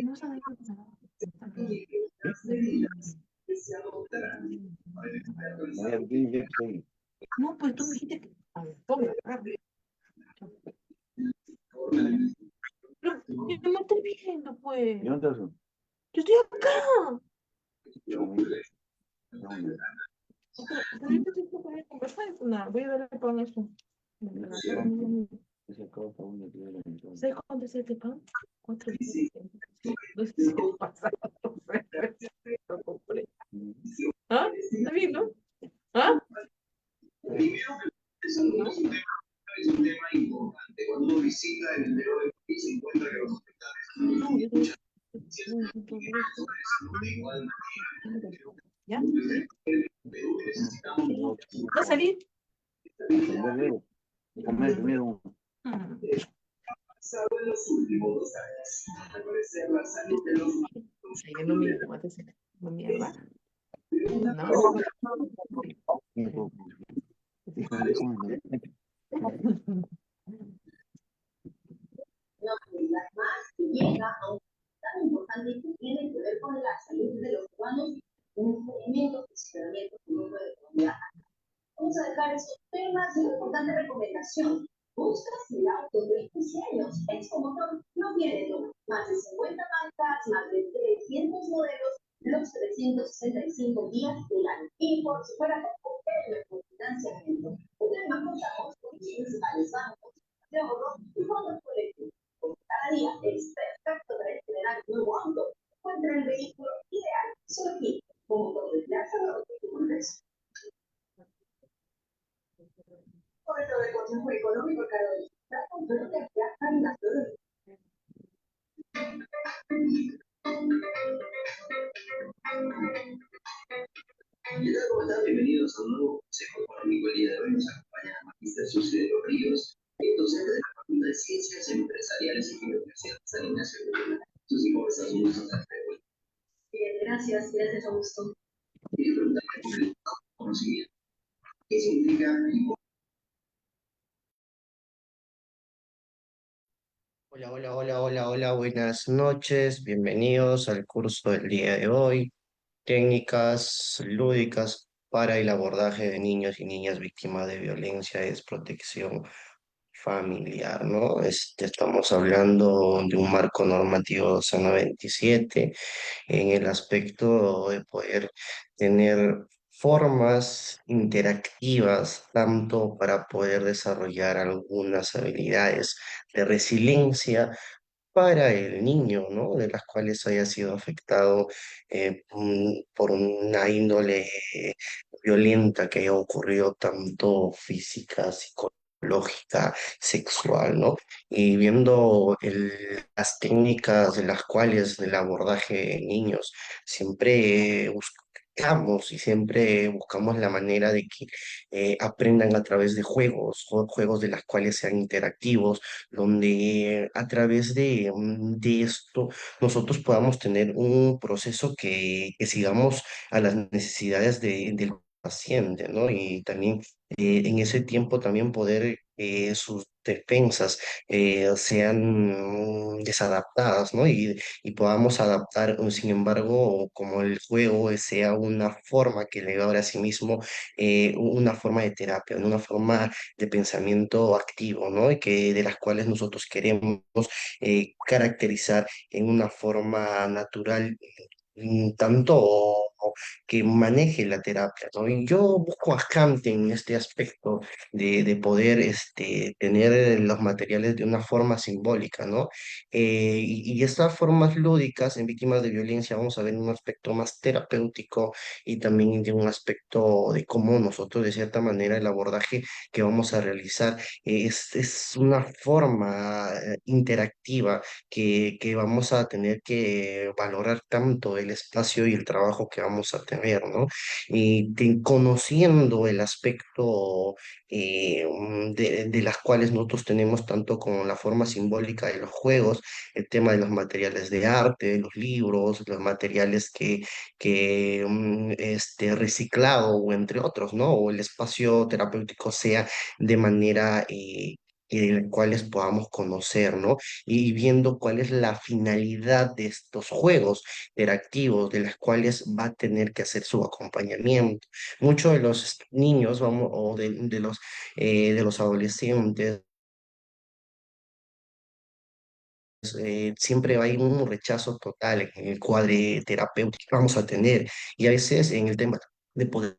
No sabía que pasaba. No, pues tú me dijiste que. A ver, ponga, rápido. Pero yo no estoy viendo, pues. ¿Y dónde estás? Yo estoy acá. Pero yo estoy con conversar. Nada, voy a darle pan eso. ¿Sabes cuánto es este pan? 4 días. No sé si pasa. Lo compré. ¿Ah? ¿Está bien, no? ¿Ah? ¿No? Es un tema importante. Cuando uno visita el interior del país, se encuentra que los hospitales No, yo muchas ¿Ya? pero necesitamos ¿Va a salir? Comer primero. pasado en los últimos 2 años. Al parecer, la salud de los Sí, no me llama, no mierda. No. No, las más que llega a un tan importante que tiene que ver con la salud de los humanos, un experimento, funcionamiento que no puede cambiar. Vamos a dejar estos temas y una importante recomendación. Buscas el auto de diseños. Expomotor no tiene número. Más de 50 marcas, más de 300 modelos, los 365 días del año. Y por si fuera poco, nuestro financiamiento. Además, contamos con principales bancos de ahorro y fondos colectivos. Cada día es perfecto para generar un nuevo auto. Encuentra el vehículo ideal solo aquí, como todo el plazo de tu Congreso. Por eso del Consejo Económico Carolina, con que viajan las flores. Hola, ¿cómo están? Bienvenidos a un nuevo Consejo Económico. El día de hoy nos acompaña la magíster Susi de los Ríos, docente de la Facultad de Ciencias Empresariales y de la Universidad de San Ignacio de Loyola. Susi, ¿cómo estás? Un gusto estar de vuelta. Bien, gracias, Augusto. Quería preguntarle por el conocimiento. ¿Qué significa y Hola, hola, hola, hola, hola, buenas noches, bienvenidos al curso del día de hoy, técnicas lúdicas para el abordaje de niños y niñas víctimas de violencia y desprotección familiar, ¿no? Estamos hablando de un marco normativo zona 27 en el aspecto de poder tener formas interactivas, tanto para poder desarrollar algunas habilidades de resiliencia para el niño, ¿no? De las cuales haya sido afectado por una índole violenta que haya ocurrido tanto física, psicológica, sexual, ¿no? Y viendo las técnicas de las cuales del abordaje de niños, siempre buscamos y siempre buscamos la manera de que aprendan a través de juegos, o juegos de las cuales sean interactivos, donde a través de esto nosotros podamos tener un proceso que sigamos a las necesidades del paciente, ¿no? Y también en ese tiempo también poder sus defensas sean desadaptadas, ¿no? Y podamos adaptar, sin embargo, como el juego sea una forma que le abra a sí mismo una forma de terapia, ¿no? Una forma de pensamiento activo, ¿no? Y que de las cuales nosotros queremos caracterizar en una forma natural, tanto que maneje la terapia, ¿no? Y yo busco bastante en este aspecto de poder tener los materiales de una forma simbólica, ¿no? Y estas formas lúdicas en víctimas de violencia vamos a ver un aspecto más terapéutico y también de un aspecto de cómo nosotros, de cierta manera, el abordaje que vamos a realizar es una forma interactiva que vamos a tener que valorar tanto el espacio y el trabajo que vamos vamos a tener, ¿no? Y conociendo el aspecto de las cuales nosotros tenemos tanto con la forma simbólica de los juegos, el tema de los materiales de arte, los libros, los materiales que reciclado o entre otros, ¿no? O el espacio terapéutico sea de manera en las cuales podamos conocer, ¿no? Y viendo cuál es la finalidad de estos juegos interactivos, de las cuales va a tener que hacer su acompañamiento. Muchos de los niños, vamos, o de los adolescentes, siempre hay un rechazo total en el cuadre terapéutico que vamos a tener, y a veces en el tema de poder.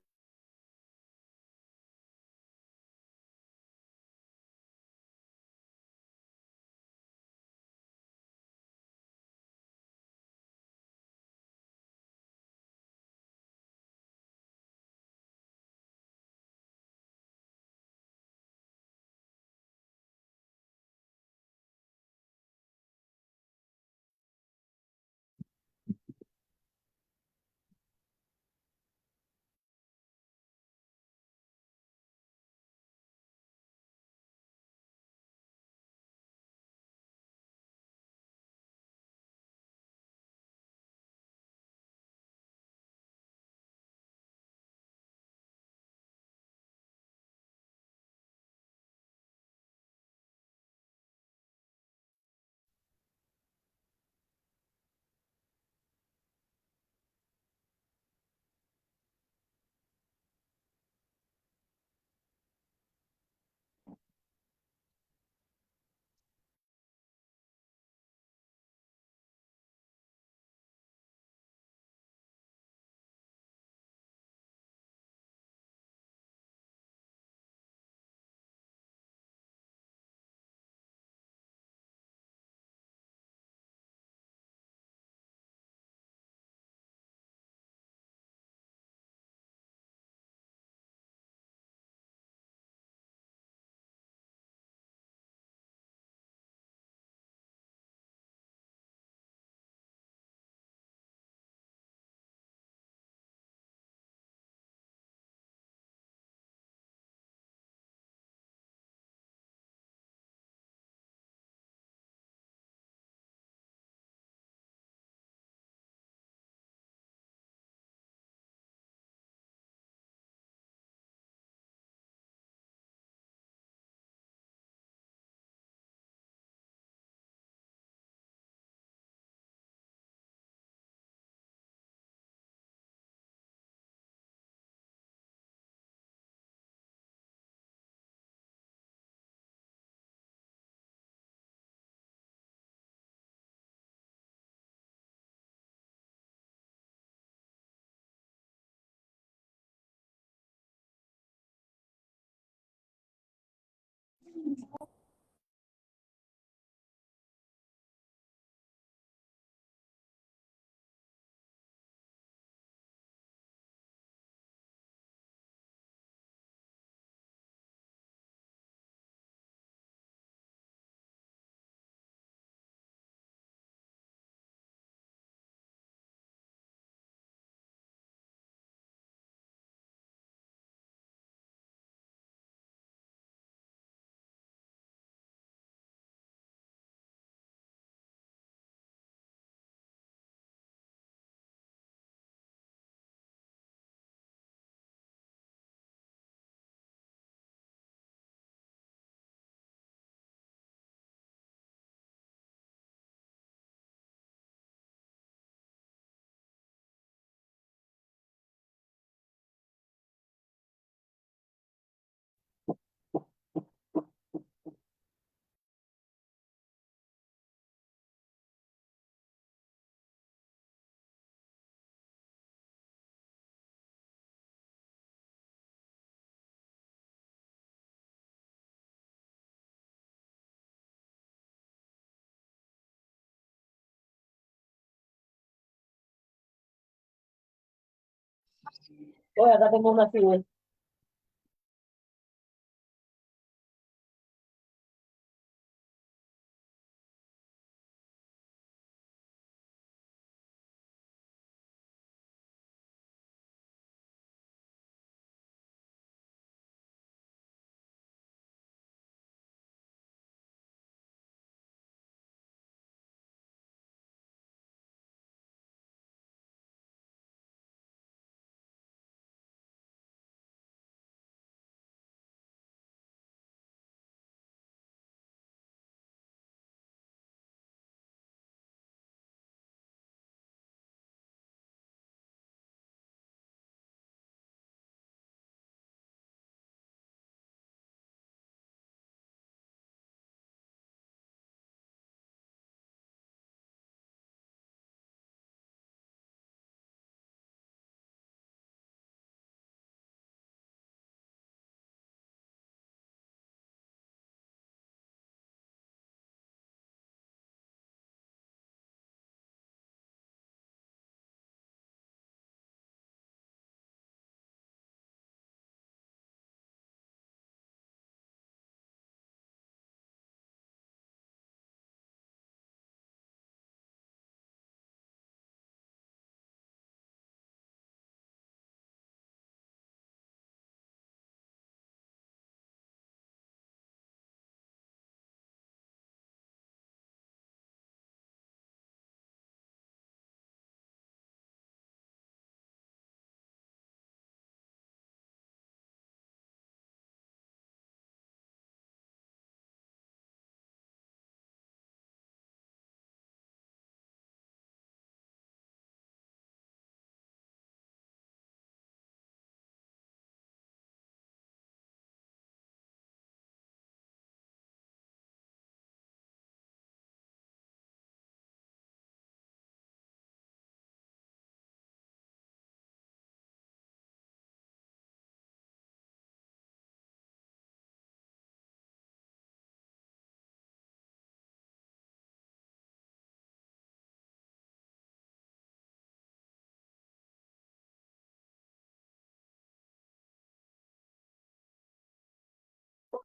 Oye, acá tengo una figura.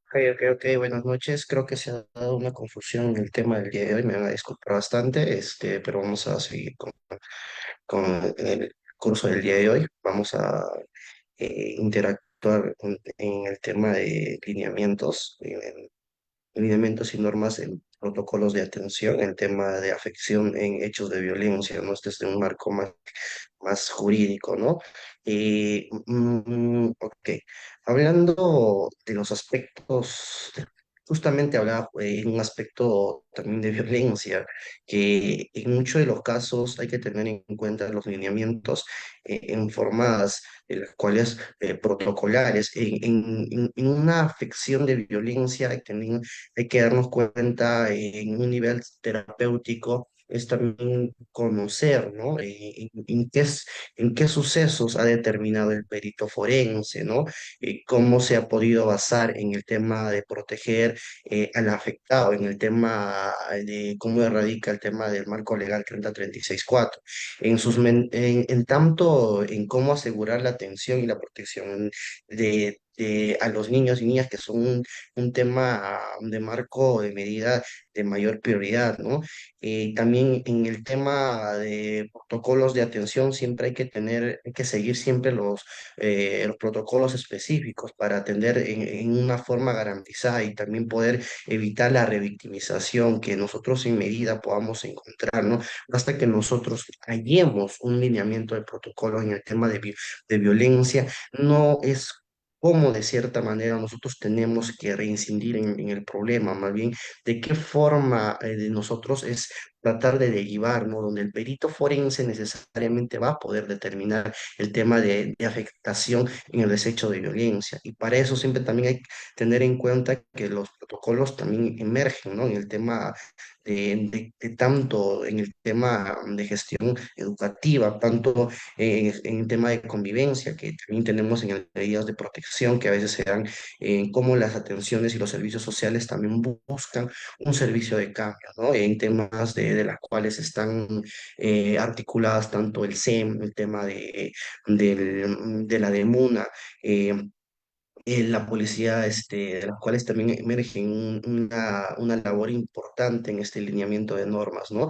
Ok, buenas noches. Creo que se ha dado una confusión en el tema del día de hoy. Me van a disculpar bastante, pero vamos a seguir con el curso del día de hoy. Vamos a interactuar en el tema de lineamientos y normas en protocolos de atención, el tema de afección en hechos de violencia, ¿no? Desde un marco más jurídico, ¿no? Ok, hablando de los aspectos, justamente hablaba en un aspecto también de violencia, que en muchos de los casos hay que tener en cuenta los lineamientos en formas en las cuales protocolares, en una afección de violencia hay que darnos cuenta en un nivel terapéutico, es también conocer, ¿no? En qué sucesos ha determinado el perito forense, ¿no? Cómo se ha podido basar en el tema de proteger al afectado, en el tema de cómo erradica el tema del marco legal 3036-4, en tanto en cómo asegurar la atención y la protección a los niños y niñas, que son un tema de marco de medida de mayor prioridad, ¿no? También en el tema de protocolos de atención siempre hay que seguir siempre los protocolos específicos para atender en una forma garantizada y también poder evitar la revictimización que nosotros en medida podamos encontrar, ¿no? Basta que nosotros hallemos un lineamiento de protocolo en el tema de violencia, no es cómo de cierta manera nosotros tenemos que reincidir en el problema, más bien de qué forma de nosotros es tratar de derivar, ¿no? Donde el perito forense necesariamente va a poder determinar el tema de afectación en el desecho de violencia. Y para eso siempre también hay que tener en cuenta que los protocolos también emergen, ¿no? En el tema de tanto en el tema de gestión educativa, tanto en el tema de convivencia, que también tenemos en el medidas de protección que a veces se dan, en cómo las atenciones y los servicios sociales también buscan un servicio de cambio, ¿no? En temas de las cuales están articuladas tanto el SEM, el tema de la DEMUNA, eh, la policía, de las cuales también emergen una labor importante en este lineamiento de normas, ¿no?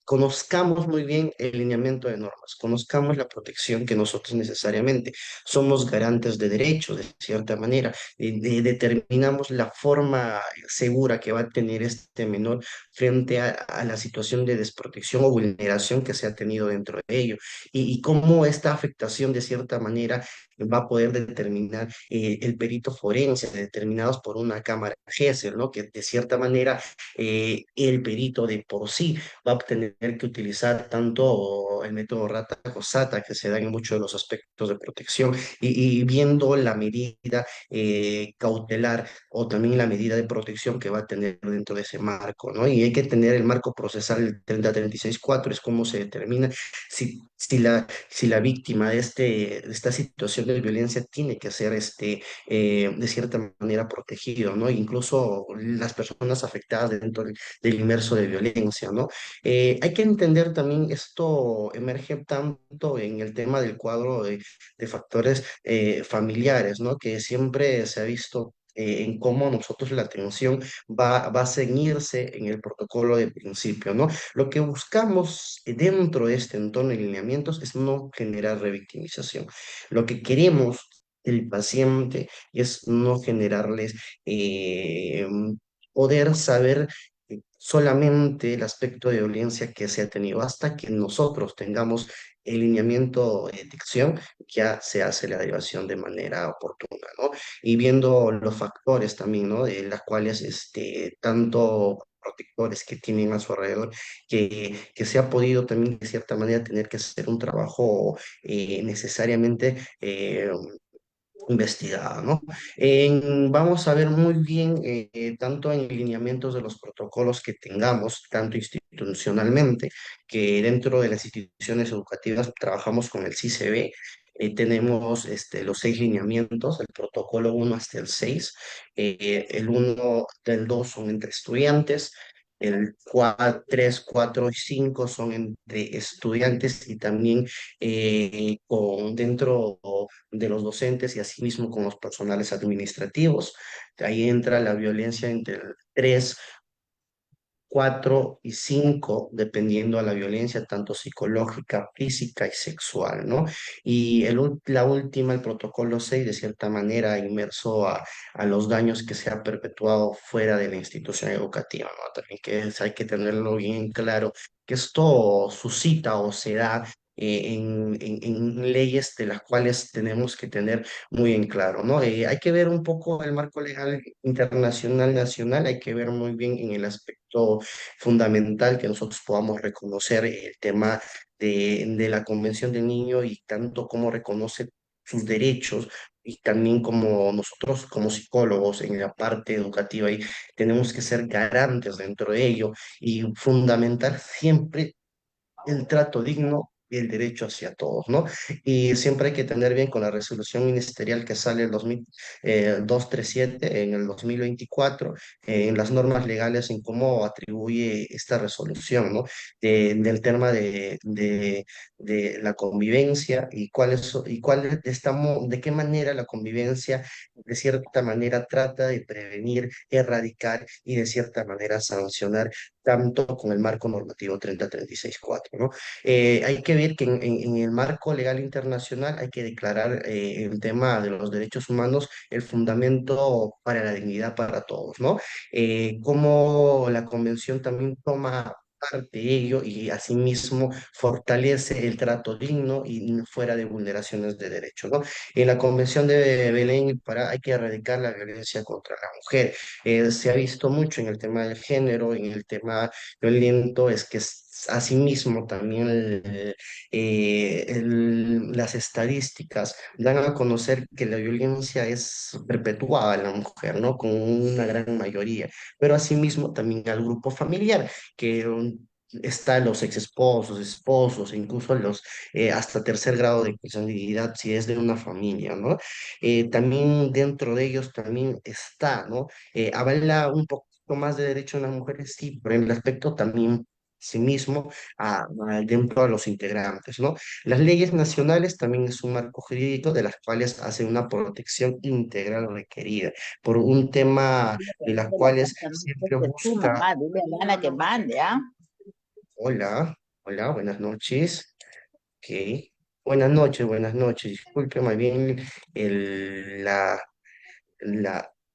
Conozcamos muy bien el lineamiento de normas, conozcamos la protección que nosotros necesariamente somos garantes de derechos, de cierta manera, determinamos la forma segura que va a tener este menor frente a la situación de desprotección o vulneración que se ha tenido dentro de ello, y cómo esta afectación de cierta manera va a poder determinar el perito forense, determinados por una cámara GESEL, ¿no? Que de cierta manera el perito de por sí va a tener que utilizar tanto el método rata-cosata que se da en muchos de los aspectos de protección y viendo la medida cautelar o también la medida de protección que va a tener dentro de ese marco, ¿no? Y hay que tener el marco procesal el 3036-4, es cómo se determina si la víctima de esta situación de violencia tiene que ser de cierta manera protegido, ¿no? Incluso las personas afectadas dentro del inmerso de violencia, ¿no? Hay que entender también esto emerge tanto en el tema del cuadro de factores familiares, ¿no? Que siempre se ha visto en cómo nosotros la atención va a ceñirse en el protocolo de principio, ¿no? Lo que buscamos dentro de este entorno de lineamientos es no generar revictimización. Lo que queremos el paciente es no generarles eh, poder saber solamente el aspecto de violencia que se ha tenido. Hasta que nosotros tengamos el lineamiento de detección, ya se hace la derivación de manera oportuna, ¿no? Y viendo los factores también, ¿no? De las cuales tanto protectores que tienen a su alrededor, que se ha podido también de cierta manera tener que hacer un trabajo necesariamente investigada, ¿no? Vamos a ver muy bien, tanto en lineamientos de los protocolos que tengamos, tanto institucionalmente, que dentro de las instituciones educativas trabajamos con el CICB. Tenemos los 6 lineamientos, el protocolo 1 hasta el 6. El 1 del 2 son entre estudiantes, el 3, 4 y 5 son entre estudiantes y también dentro de los docentes y asimismo con los personales administrativos. Ahí entra la violencia entre el 3, 4 y 5 dependiendo a la violencia, tanto psicológica, física y sexual, ¿no? Y la última, el protocolo 6 de cierta manera, inmerso a los daños que se ha perpetuado fuera de la institución educativa, ¿no? También hay que tenerlo bien claro, que esto suscita o se da en leyes de las cuales tenemos que tener muy en claro, ¿no? Hay que ver un poco el marco legal internacional, nacional, hay que ver muy bien en el aspecto fundamental que nosotros podamos reconocer el tema de la Convención del Niño y tanto como reconoce sus derechos y también como nosotros como psicólogos en la parte educativa y tenemos que ser garantes dentro de ello y fundamentar siempre el trato digno y el derecho hacia todos, ¿no? Y siempre hay que tener bien con la resolución ministerial que sale el 237 en el 2024, en las normas legales en cómo atribuye esta resolución, ¿no? Del tema de la convivencia y de qué manera la convivencia de cierta manera trata de prevenir, erradicar y de cierta manera sancionar tanto con el marco normativo 3036-4, ¿no? Hay que ver que en el marco legal internacional hay que declarar el tema de los derechos humanos el fundamento para la dignidad para todos, ¿no? Cómo la convención también toma parte de ello y asimismo fortalece el trato digno y fuera de vulneraciones de derechos, ¿no? En la Convención de Belén y Pará hay que erradicar la violencia contra la mujer. Se ha visto mucho en el tema del género, en el tema violento, es que asimismo también las estadísticas dan a conocer que la violencia es perpetuada en la mujer, ¿no? Con una gran mayoría, pero asimismo también al grupo familiar, que están los ex esposos, esposos, incluso los hasta tercer grado de consanguinidad si es de una familia, ¿no? También dentro de ellos también está, ¿no? Avala un poco más de derecho a las mujeres, sí, pero en el aspecto también sí mismo dentro de los integrantes, ¿no? Las leyes nacionales también es un marco jurídico de las cuales hace una protección integral requerida por un tema de las cuales siempre De tu busca, mamá, dile a Ana que mande, ¿ah? hola, hola, buenas noches, ok, buenas noches, disculpe más bien el,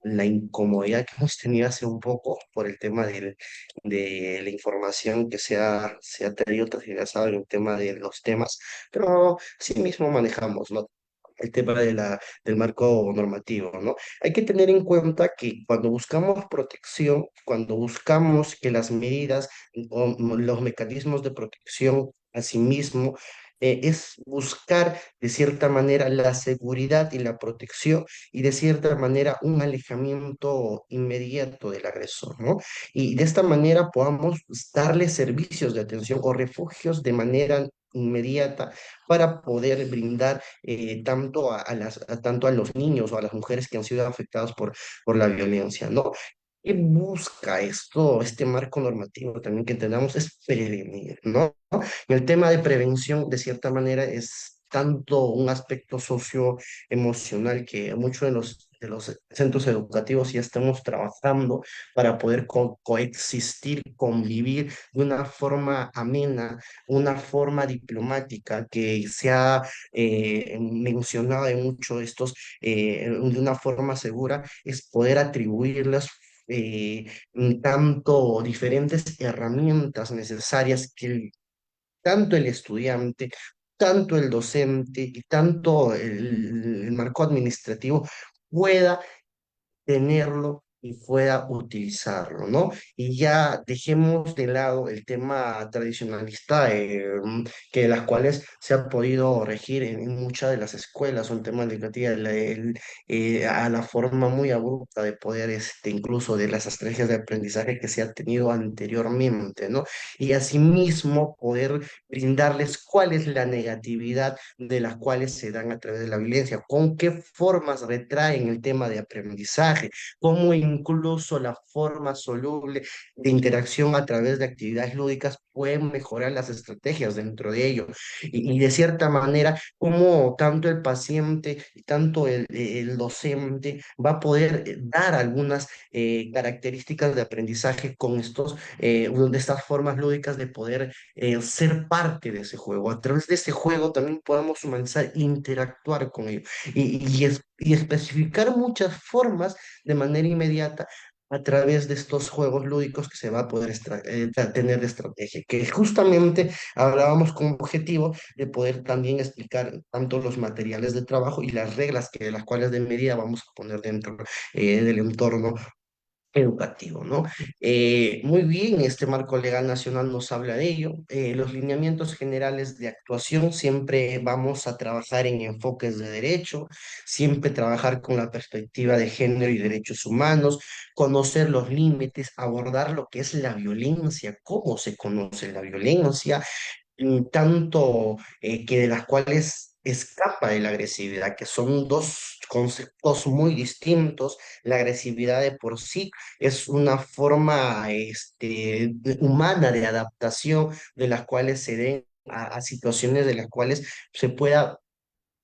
la incomodidad que hemos tenido hace un poco por el tema de la información que se ha tenido tergiversado en el tema de los temas, pero sí mismo manejamos, ¿no? El tema del marco normativo, ¿no? Hay que tener en cuenta que cuando buscamos protección, cuando buscamos que las medidas o los mecanismos de protección, asimismo, es buscar de cierta manera la seguridad y la protección y de cierta manera un alejamiento inmediato del agresor, ¿no? Y de esta manera podamos darle servicios de atención o refugios de manera inmediata para poder brindar tanto a los niños o a las mujeres que han sido afectadas por la violencia, ¿no? ¿Qué busca este marco normativo también que entendamos? Es prevenir, ¿no? El tema de prevención, de cierta manera, es tanto un aspecto socioemocional que muchos de los centros educativos ya estamos trabajando para poder coexistir, convivir de una forma amena, una forma diplomática que se ha mencionado en muchos de estos, de una forma segura, es poder atribuirlas tanto diferentes herramientas necesarias que tanto el estudiante, tanto el docente y tanto el marco administrativo pueda tenerlo y pueda utilizarlo, ¿no? Y ya dejemos de lado el tema tradicionalista, que las cuales se ha podido regir en muchas de las escuelas, un tema educativo, a la forma muy abrupta de poder, incluso de las estrategias de aprendizaje que se ha tenido anteriormente, ¿no? Y asimismo poder brindarles cuál es la negatividad de las cuales se dan a través de la violencia, con qué formas retraen el tema de aprendizaje, cómo incluso la forma soluble de interacción a través de actividades lúdicas pueden mejorar las estrategias dentro de ello. Y de cierta manera, como tanto el paciente y tanto el docente va a poder dar algunas características de aprendizaje con de estas formas lúdicas de poder ser parte de ese juego. A través de ese juego también podemos humanizar, interactuar con ello y especificar muchas formas de manera inmediata a través de estos juegos lúdicos que se va a poder tener de estrategia, que justamente hablábamos con objetivo de poder también explicar tanto los materiales de trabajo y las reglas que de las cuales de medida vamos a poner dentro del entorno educativo, ¿no? Muy bien, este marco legal nacional nos habla de ello. Los lineamientos generales de actuación, siempre vamos a trabajar en enfoques de derecho, siempre trabajar con la perspectiva de género y derechos humanos, conocer los límites, abordar lo que es la violencia, cómo se conoce la violencia, tanto que de las cuales escapa de la agresividad, que son dos conceptos muy distintos. La agresividad de por sí es una forma humana de adaptación de las cuales se den a situaciones de las cuales se pueda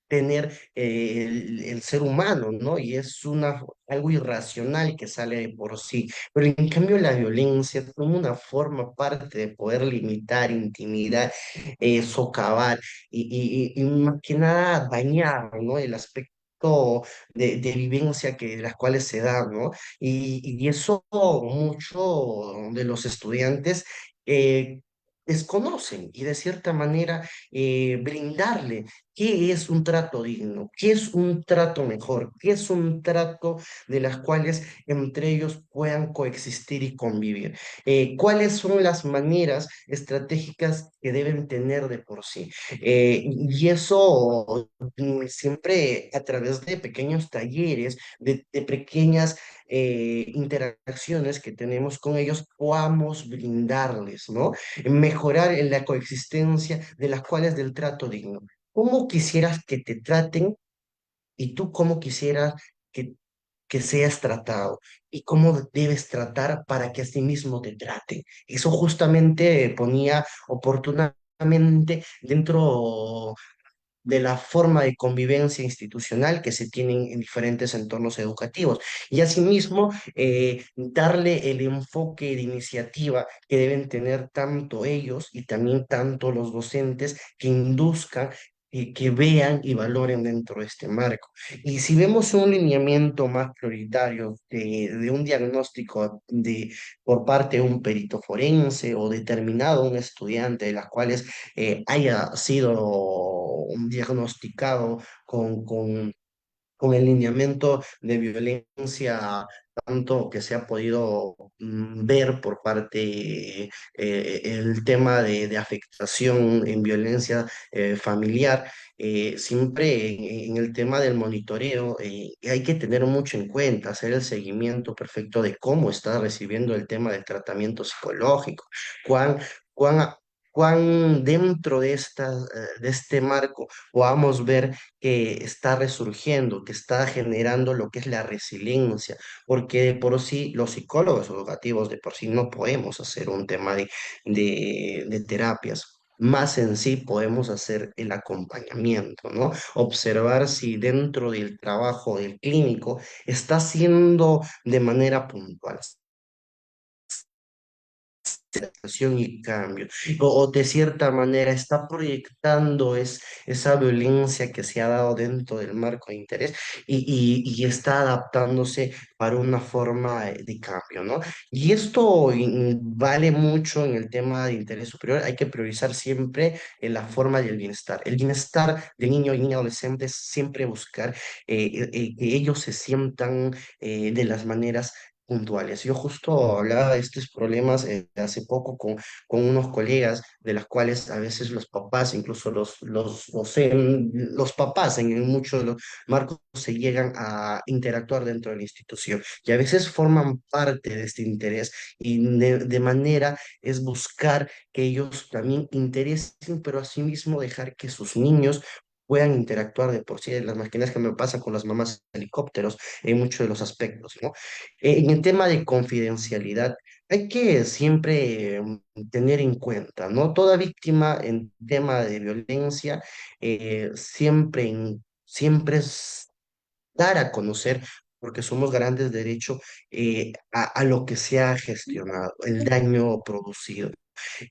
tener el ser humano, ¿no? Y es algo irracional que sale de por sí. Pero en cambio la violencia como una forma parte de poder limitar, intimidar, socavar y más que nada dañar, ¿no? El aspecto de vivencia de las cuales se da, ¿no? Y eso mucho de los estudiantes desconocen y de cierta manera brindarle qué es un trato digno, qué es un trato mejor, qué es un trato de las cuales entre ellos puedan coexistir y convivir. ¿Cuáles son las maneras estratégicas que deben tener de por sí? Y eso siempre a través de pequeños talleres, de pequeñas interacciones que tenemos con ellos, podamos brindarles, ¿no? Mejorar en la coexistencia de las cuales del trato digno. ¿Cómo quisieras que te traten y tú cómo quisieras que, que seas tratado? ¿Y cómo debes tratar para que así mismo te traten? Eso justamente ponía oportunamente dentro de la forma de convivencia institucional que se tienen en diferentes entornos educativos. Y asimismo, darle el enfoque de iniciativa que deben tener tanto ellos y también tanto los docentes que induzcan que vean y valoren dentro de este marco. Y si vemos un lineamiento más prioritario de un diagnóstico por parte de un perito forense o determinado un estudiante, de las cuales haya sido diagnosticado con el lineamiento de violencia, tanto que se ha podido ver por parte el tema de afectación en violencia familiar. Siempre en el tema del monitoreo hay que tener mucho en cuenta, hacer el seguimiento perfecto de cómo está recibiendo el tema del tratamiento psicológico, cuán, cuán, cuán dentro de este marco podamos ver que está resurgiendo, que está generando lo que es la resiliencia, porque de por sí los psicólogos educativos de por sí no podemos hacer un tema de terapias. Más en sí podemos hacer el acompañamiento, ¿no? Observar si dentro del trabajo del clínico está haciendo de manera puntual acción y cambio, o de cierta manera está proyectando esa violencia que se ha dado dentro del marco de interés y está adaptándose para una forma de cambio, ¿no? Y esto vale mucho en el tema de interés superior, hay que priorizar siempre la forma del bienestar. El bienestar de niño y niña adolescente es siempre buscar que ellos se sientan de las maneras puntuales. Yo justo hablaba de estos problemas hace poco con unos colegas, de las cuales a veces los papás, incluso los papás en muchos de los marcos se llegan a interactuar dentro de la institución y a veces forman parte de este interés y de manera es buscar que ellos también interesen, pero asimismo dejar que sus niños puedan interactuar de por sí, las máquinas que me pasan con las mamás helicópteros en muchos de los aspectos, ¿no? En el tema de confidencialidad, hay que siempre tener en cuenta, ¿no? Toda víctima en tema de violencia siempre es dar a conocer, porque somos garantes de derecho a lo que se ha gestionado, el daño producido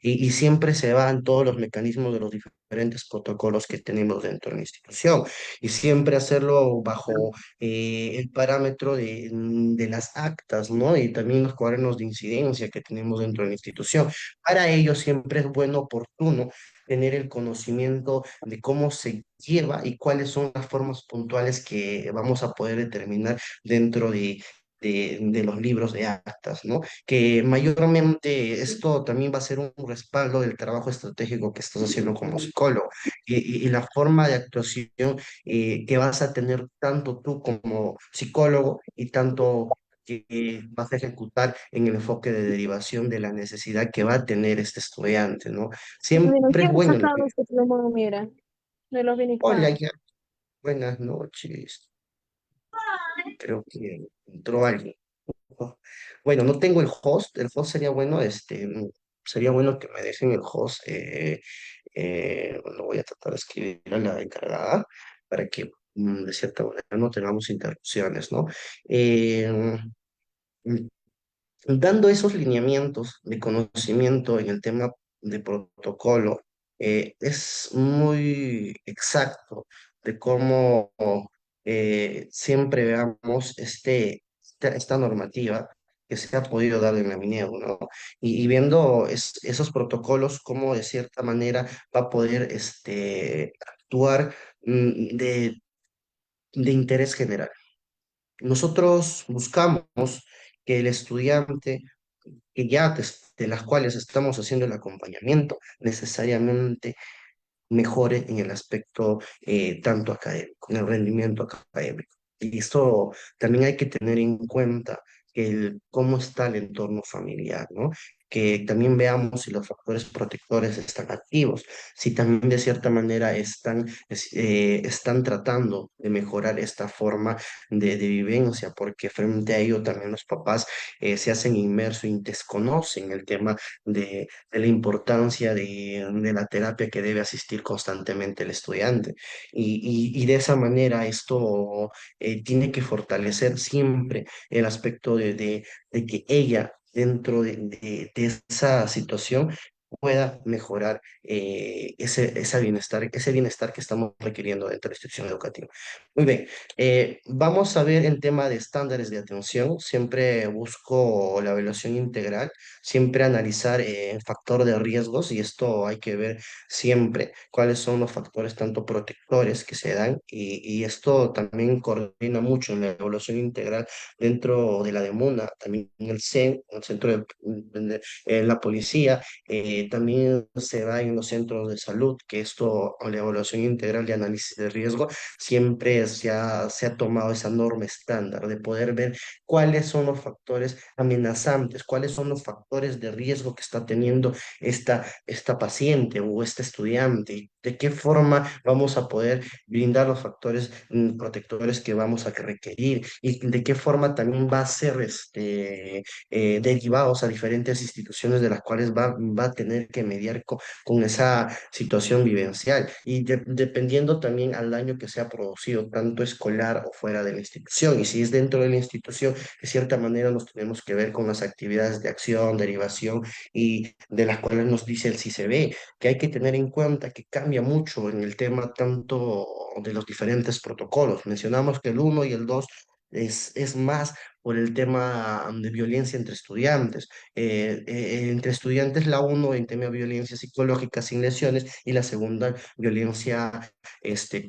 y siempre se van todos los mecanismos de los diferentes protocolos que tenemos dentro de la institución y siempre hacerlo bajo el parámetro de las actas, ¿no? Y también los cuadernos de incidencia que tenemos dentro de la institución. Para ello siempre es bueno, oportuno, tener el conocimiento de cómo se lleva y cuáles son las formas puntuales que vamos a poder determinar dentro de los libros de actas, ¿no? Que mayormente esto también va a ser un respaldo del trabajo estratégico que estás haciendo como psicólogo y la forma de actuación que vas a tener tanto tú como psicólogo y tanto que vas a ejecutar en el enfoque de derivación de la necesidad que va a tener este estudiante, ¿no? Bueno, Siempre es ¿quién ha bueno. sacado este plomo? Mira, de los Hola, Vinicam. ya, buenas noches. Creo que entró alguien. Oh, bueno, no tengo el host sería bueno, sería bueno que me dejen el host, lo voy a tratar de escribir a la encargada para que de cierta manera no tengamos interrupciones, ¿no? Eh, mm, Dando esos lineamientos de conocimiento en el tema de protocolo, es muy exacto de cómo siempre veamos esta normativa que se ha podido dar en la MINEU, ¿no? Y viendo esos protocolos, cómo de cierta manera va a poder actuar de interés general. Nosotros buscamos que el estudiante que ya de las cuales estamos haciendo el acompañamiento necesariamente mejore en el aspecto tanto académico, en el rendimiento académico. Y esto también hay que tener en cuenta cómo está el entorno familiar, ¿no? Que también veamos si los factores protectores están activos, si también de cierta manera están tratando de mejorar esta forma de vivencia, porque frente a ello también los papás se hacen inmersos y desconocen el tema de la importancia de la terapia que debe asistir constantemente el estudiante. Y de esa manera esto tiene que fortalecer siempre el aspecto de que ella, dentro de esa situación, pueda mejorar ese bienestar que estamos requiriendo dentro de la institución educativa. Muy bien, vamos a ver el tema de estándares de atención. Siempre busco la evaluación integral, siempre analizar el factor de riesgos y esto hay que ver siempre cuáles son los factores tanto protectores que se dan y esto también coordina mucho en la evaluación integral dentro de la DEMUNA, también en el CEN, el Centro en la policía, también se da en los centros de salud, que esto, la evaluación integral de análisis de riesgo, siempre se ha tomado esa norma estándar de poder ver cuáles son los factores amenazantes, cuáles son los factores de riesgo que está teniendo esta paciente o este estudiante, de qué forma vamos a poder brindar los factores protectores que vamos a requerir y de qué forma también va a ser derivados a diferentes instituciones de las cuales va a tener que mediar con esa situación vivencial y dependiendo también al daño que se ha producido, tanto escolar o fuera de la institución. Y si es dentro de la institución, de cierta manera nos tenemos que ver con las actividades de acción, derivación y de las cuales nos dice el CICB, que hay que tener en cuenta que cambia mucho en el tema tanto de los diferentes protocolos. Mencionamos que el uno y el 2 es más por el tema de violencia entre estudiantes. Entre estudiantes la uno en tema de violencia psicológica sin lesiones y la segunda violencia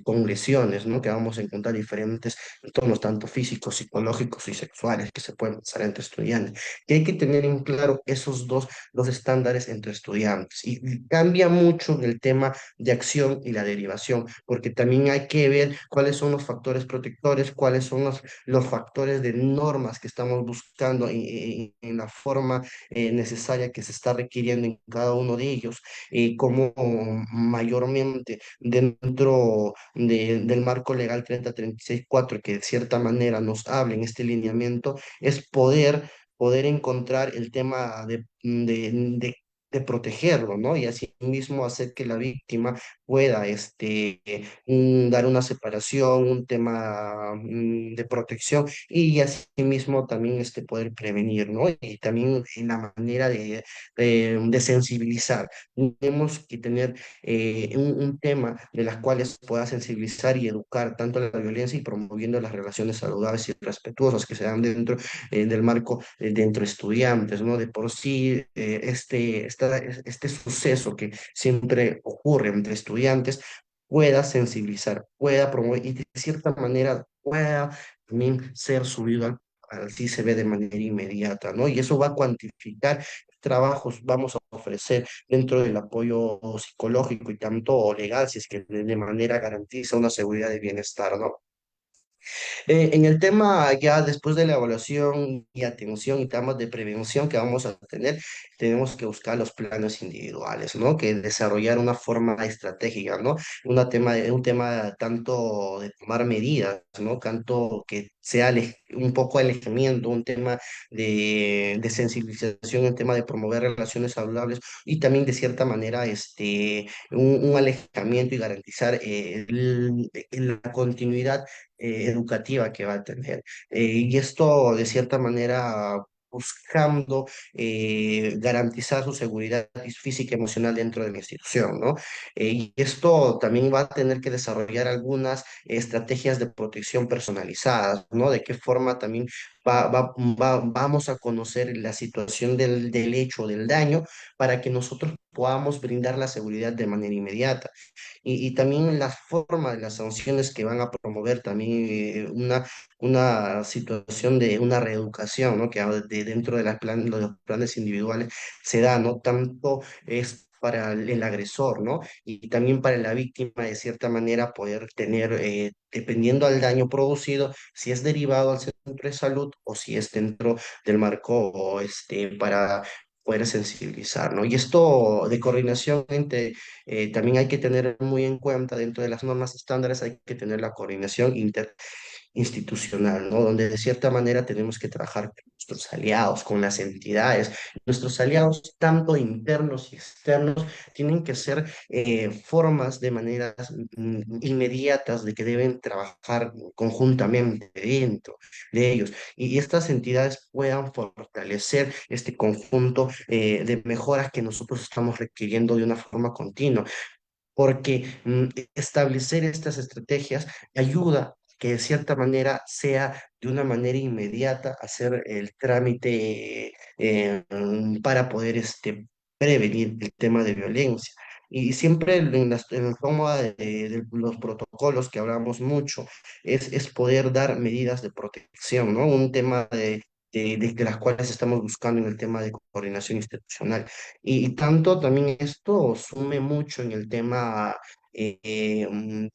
con lesiones, ¿no? Que vamos a encontrar diferentes entornos, tanto físicos, psicológicos y sexuales que se pueden pasar entre estudiantes. Que hay que tener en claro esos dos estándares entre estudiantes. Y cambia mucho el tema de acción y la derivación, porque también hay que ver cuáles son los factores protectores, cuáles son los factores de norma formas que estamos buscando, en la forma necesaria que se está requiriendo en cada uno de ellos, como mayormente dentro del marco legal 3036-4, que de cierta manera nos habla en este lineamiento, es poder encontrar el tema de protegerlo, ¿no? Y así mismo hacer que la víctima pueda dar una separación, un tema de protección y así mismo también poder prevenir, ¿no? Y también en la manera de sensibilizar. Tenemos que tener un tema de las cuales pueda sensibilizar y educar tanto a la violencia y promoviendo las relaciones saludables y respetuosas que se dan dentro del marco dentro de estudiantes, ¿no? De por sí, este suceso que siempre ocurre entre estudiantes pueda sensibilizar, pueda promover y de cierta manera pueda también ser subido al CICB de manera inmediata, ¿no? Y eso va a cuantificar qué trabajos vamos a ofrecer dentro del apoyo psicológico y tanto legal, si es que de manera garantiza una seguridad de bienestar, ¿no? En el tema ya después de la evaluación y atención y temas de prevención que vamos a tener, tenemos que buscar los planes individuales, ¿no? Que desarrollar una forma estratégica, ¿no? Un tema tanto de tomar medidas, ¿no? Tanto que sea un poco alejamiento, un tema de sensibilización, un tema de promover relaciones saludables y también de cierta manera un alejamiento y garantizar la continuidad educativa que va a tener. Y esto, de cierta manera, buscando garantizar su seguridad física y emocional dentro de la institución, ¿no? Y esto también va a tener que desarrollar algunas estrategias de protección personalizadas, ¿no? De qué forma también vamos a conocer la situación del hecho, del daño, para que nosotros podamos brindar la seguridad de manera inmediata y también la forma de las sanciones que van a promover también una situación de una reeducación, ¿no? Que dentro de los planes individuales se da, ¿no? Tanto es para el agresor, ¿no? Y también para la víctima, de cierta manera, poder tener, dependiendo al daño producido, si es derivado al centro de salud o si es dentro del marco o para poder sensibilizar, ¿no? Y esto de coordinación entre también hay que tener muy en cuenta dentro de las normas estándares, hay que tener la coordinación interinstitucional, ¿no? Donde de cierta manera tenemos que trabajar con nuestros aliados, con las entidades. Nuestros aliados, tanto internos y externos, tienen que ser formas de maneras inmediatas de que deben trabajar conjuntamente dentro de ellos. Y estas entidades puedan fortalecer este conjunto de mejoras que nosotros estamos requiriendo de una forma continua, porque establecer estas estrategias ayuda que de cierta manera sea de una manera inmediata hacer el trámite para poder prevenir el tema de violencia. Y siempre en la toma de los protocolos que hablamos mucho es poder dar medidas de protección, ¿no? Un tema de las cuales estamos buscando en el tema de coordinación institucional. Y tanto también esto sume mucho en el tema del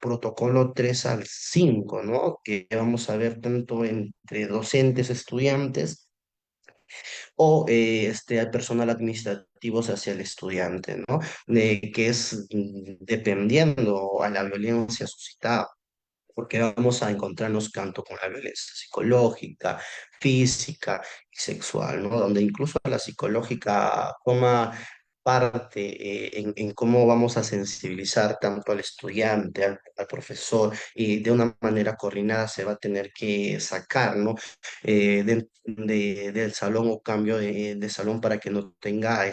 protocolo 3 al 5, ¿no? Que vamos a ver tanto entre docentes, estudiantes o al personal administrativo hacia el estudiante, ¿no? Que es dependiendo a la violencia suscitada porque vamos a encontrarnos tanto con la violencia psicológica, física y sexual, ¿no? Donde incluso la psicológica toma parte en cómo vamos a sensibilizar tanto al estudiante, al profesor, y de una manera coordinada se va a tener que sacar, ¿no? Del salón o cambio de salón para que no tenga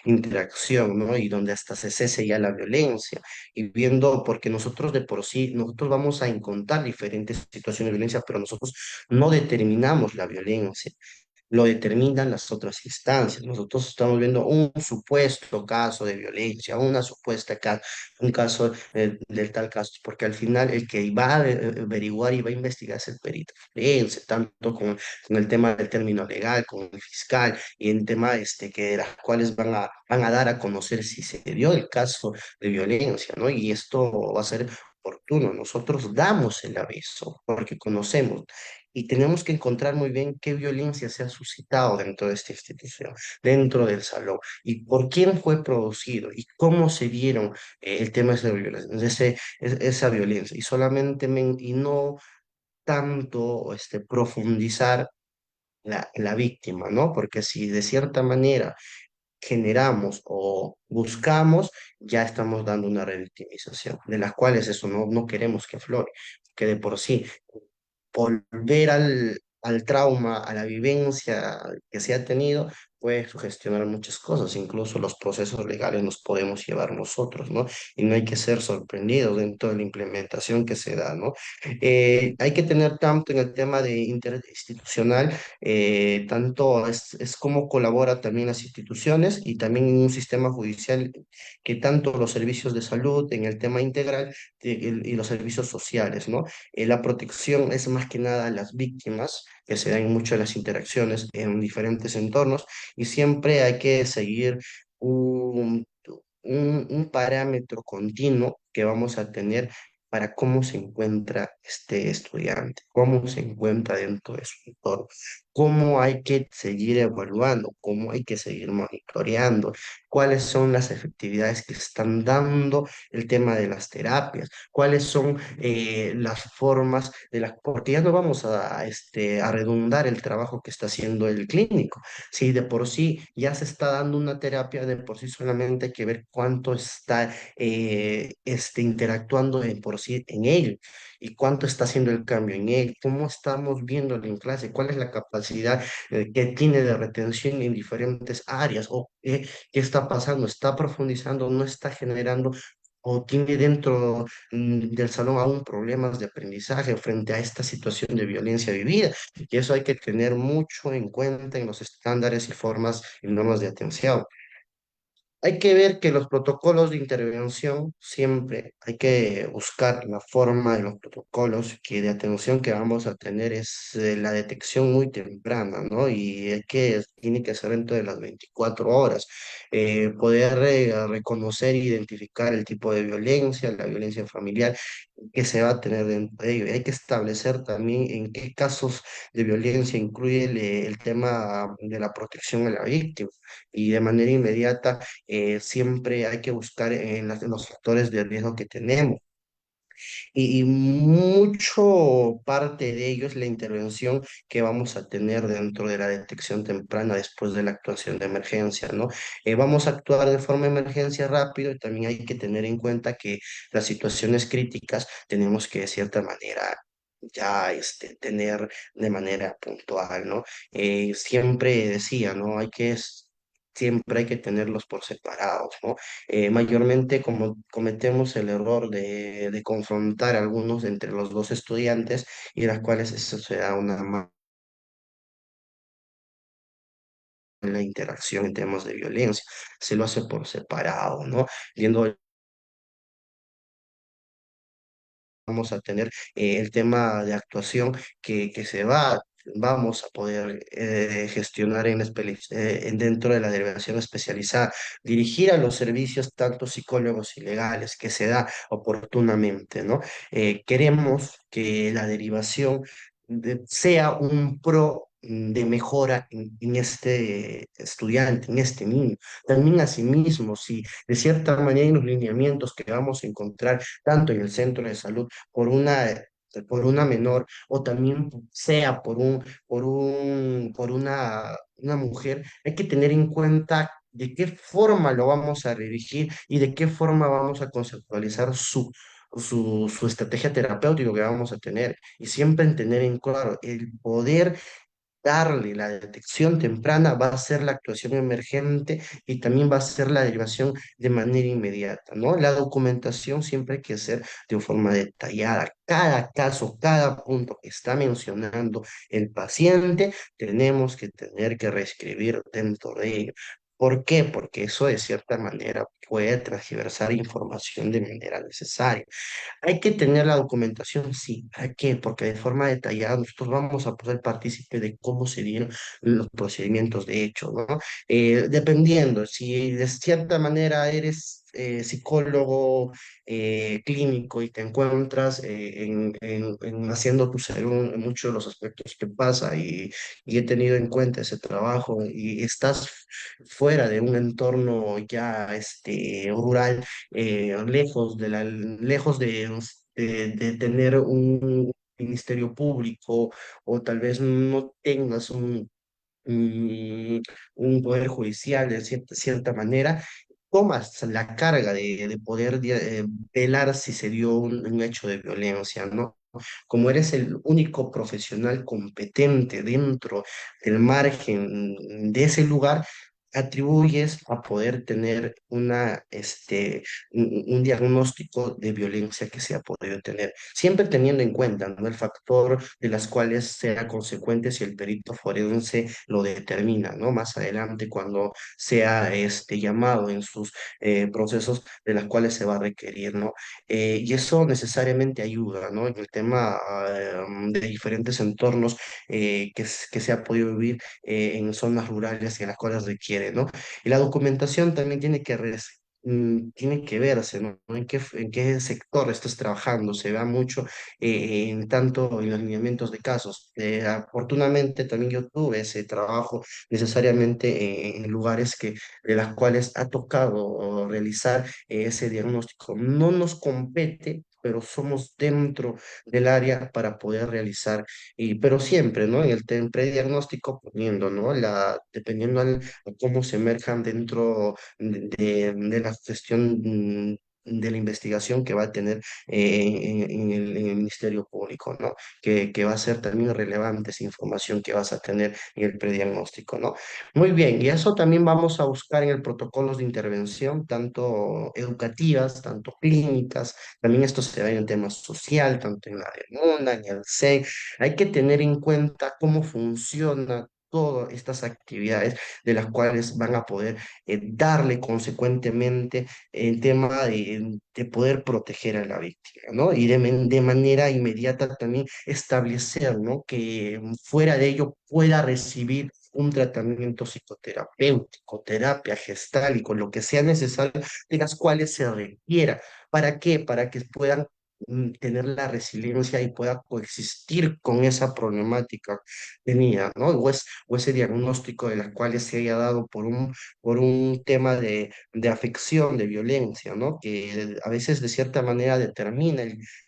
interacción, ¿no? Y donde hasta se cese ya la violencia y viendo, porque nosotros de por sí, nosotros vamos a encontrar diferentes situaciones de violencia, pero nosotros no determinamos la violencia, lo determinan las otras instancias. Nosotros estamos viendo un supuesto caso de violencia, un caso del tal caso, porque al final el que va a averiguar y va a investigar es el perito forense, tanto con el tema del término legal, con el fiscal, y en tema que de las cuales van a dar a conocer si se dio el caso de violencia, ¿no? Y esto va a ser oportuno. Nosotros damos el aviso porque conocemos. y tenemos que encontrar muy bien qué violencia se ha suscitado dentro de esta institución, dentro del salón, y por quién fue producido y cómo se dieron el tema de esa violencia, esa violencia. Y solamente y no tanto profundizar la víctima, ¿no? Porque si de cierta manera generamos o buscamos, ya estamos dando una revictimización, de las cuales eso no queremos que aflore, que de por sí volver al trauma, a la vivencia que se ha tenido, puede sugestionar muchas cosas, incluso los procesos legales nos podemos llevar nosotros, ¿no? Y no hay que ser sorprendidos dentro de la implementación que se da, ¿no? Hay que tener tanto en el tema de interinstitucional, tanto es cómo colabora también las instituciones y también en un sistema judicial que tanto los servicios de salud en el tema integral y los servicios sociales, ¿no? La protección es más que nada a las víctimas, que se dan mucho en las interacciones en diferentes entornos, y siempre hay que seguir un, un parámetro continuo que vamos a tener para cómo se encuentra este estudiante, cómo se encuentra dentro de su entorno, cómo hay que seguir evaluando, cómo hay que seguir monitoreando, cuáles son las efectividades que están dando el tema de las terapias, cuáles son las formas de las, porque ya no vamos a redundar el trabajo que está haciendo el clínico. Si de por sí ya se está dando una terapia, de por sí solamente hay que ver cuánto está interactuando de por sí en él y cuánto está haciendo el cambio en él, cómo estamos viéndolo en clase, cuál es la capacidad que tiene de retención en diferentes áreas o qué está pasando, está profundizando, no está generando o tiene dentro del salón aún problemas de aprendizaje frente a esta situación de violencia vivida. Y eso hay que tener mucho en cuenta en los estándares y formas y normas de atención. Hay que ver que los protocolos de intervención siempre hay que buscar la forma de los protocolos que de atención que vamos a tener es la detección muy temprana, ¿no? Y tiene que ser dentro de las 24 horas. Poder reconocer e identificar el tipo de violencia, la violencia familiar que se va a tener dentro de ello. Y hay que establecer también en qué casos de violencia incluye el tema de la protección a la víctima y de manera inmediata siempre hay que buscar en los factores de riesgo que tenemos. Y mucho parte de ello es la intervención que vamos a tener dentro de la detección temprana después de la actuación de emergencia, ¿no? Vamos a actuar de forma de emergencia rápido y también hay que tener en cuenta que las situaciones críticas tenemos que de cierta manera ya tener de manera puntual, ¿no? Siempre decía, ¿no? Siempre hay que tenerlos por separados, ¿no? Mayormente como cometemos el error de confrontar a algunos entre los dos estudiantes y las cuales eso se da una mala interacción en temas de violencia, se lo hace por separado, ¿no? Viendo vamos a tener el tema de actuación que vamos a poder gestionar dentro de la delegación especializada, dirigir a los servicios tanto psicólogos y legales que se da oportunamente, ¿no? Queremos que la derivación sea un pro de mejora en este estudiante, en este niño. También asimismo, si de cierta manera en los lineamientos que vamos a encontrar tanto en el centro de salud por una menor o también sea por una mujer, hay que tener en cuenta de qué forma lo vamos a dirigir y de qué forma vamos a conceptualizar su estrategia terapéutica que vamos a tener. Y siempre en tener en claro el poder darle la detección temprana va a ser la actuación emergente y también va a ser la derivación de manera inmediata, ¿no? La documentación siempre hay que ser de forma detallada. Cada caso, cada punto que está mencionando el paciente, tenemos que tener que reescribir dentro de ello. ¿Por qué? Porque eso de cierta manera puede transversar información de manera necesaria. Hay que tener la documentación, sí, hay que, porque de forma detallada nosotros vamos a poder partícipe de cómo se dieron los procedimientos de hecho, ¿no? Dependiendo, si de cierta manera eres psicólogo clínico y te encuentras haciendo tu salud en muchos de los aspectos que pasa y he tenido en cuenta ese trabajo y estás fuera de un entorno ya rural, lejos de tener un ministerio público o tal vez no tengas mm, un poder judicial de cierta manera, tomas la carga de poder velar si se dio un hecho de violencia, ¿no? Como eres el único profesional competente dentro del margen de ese lugar, atribuyes a poder tener un diagnóstico de violencia que se ha podido tener, siempre teniendo en cuenta, ¿no? El factor de las cuales sea consecuente si el perito forense lo determina, ¿no? Más adelante, cuando sea llamado en sus procesos de las cuales se va a requerir, ¿no? Y eso necesariamente ayuda, ¿no? En el tema de diferentes entornos que se ha podido vivir en zonas rurales y en las cuales requiere, ¿no? Y la documentación también tiene que verse, ¿no? En qué sector estás trabajando, se va mucho en tanto en los lineamientos de casos. Afortunadamente también yo tuve ese trabajo necesariamente en lugares de las cuales ha tocado realizar ese diagnóstico. No nos compete, pero somos dentro del área para poder realizar, pero siempre, ¿no? En el prediagnóstico poniendo, ¿no? Dependiendo a cómo se emerjan dentro de la gestión de la investigación que va a tener en el Ministerio Público, ¿no? Que va a ser también relevante esa información que vas a tener en el prediagnóstico, ¿no? Muy bien, y eso también vamos a buscar en el protocolos de intervención, tanto educativas, tanto clínicas, también esto se ve en el tema social, tanto en la demanda, en el SEC. Hay que tener en cuenta cómo funciona todas estas actividades de las cuales van a poder darle consecuentemente el tema de poder proteger a la víctima, ¿no? Y de manera inmediata también establecer, ¿no? Que fuera de ello pueda recibir un tratamiento psicoterapéutico, terapia gestal y con lo que sea necesario, de las cuales se requiera. ¿Para qué? Para que puedan tener la resiliencia y pueda coexistir con esa problemática que tenía, ¿no? O ese diagnóstico de las cuales se haya dado por un tema de afección, de violencia, ¿no? Que a veces de cierta manera determina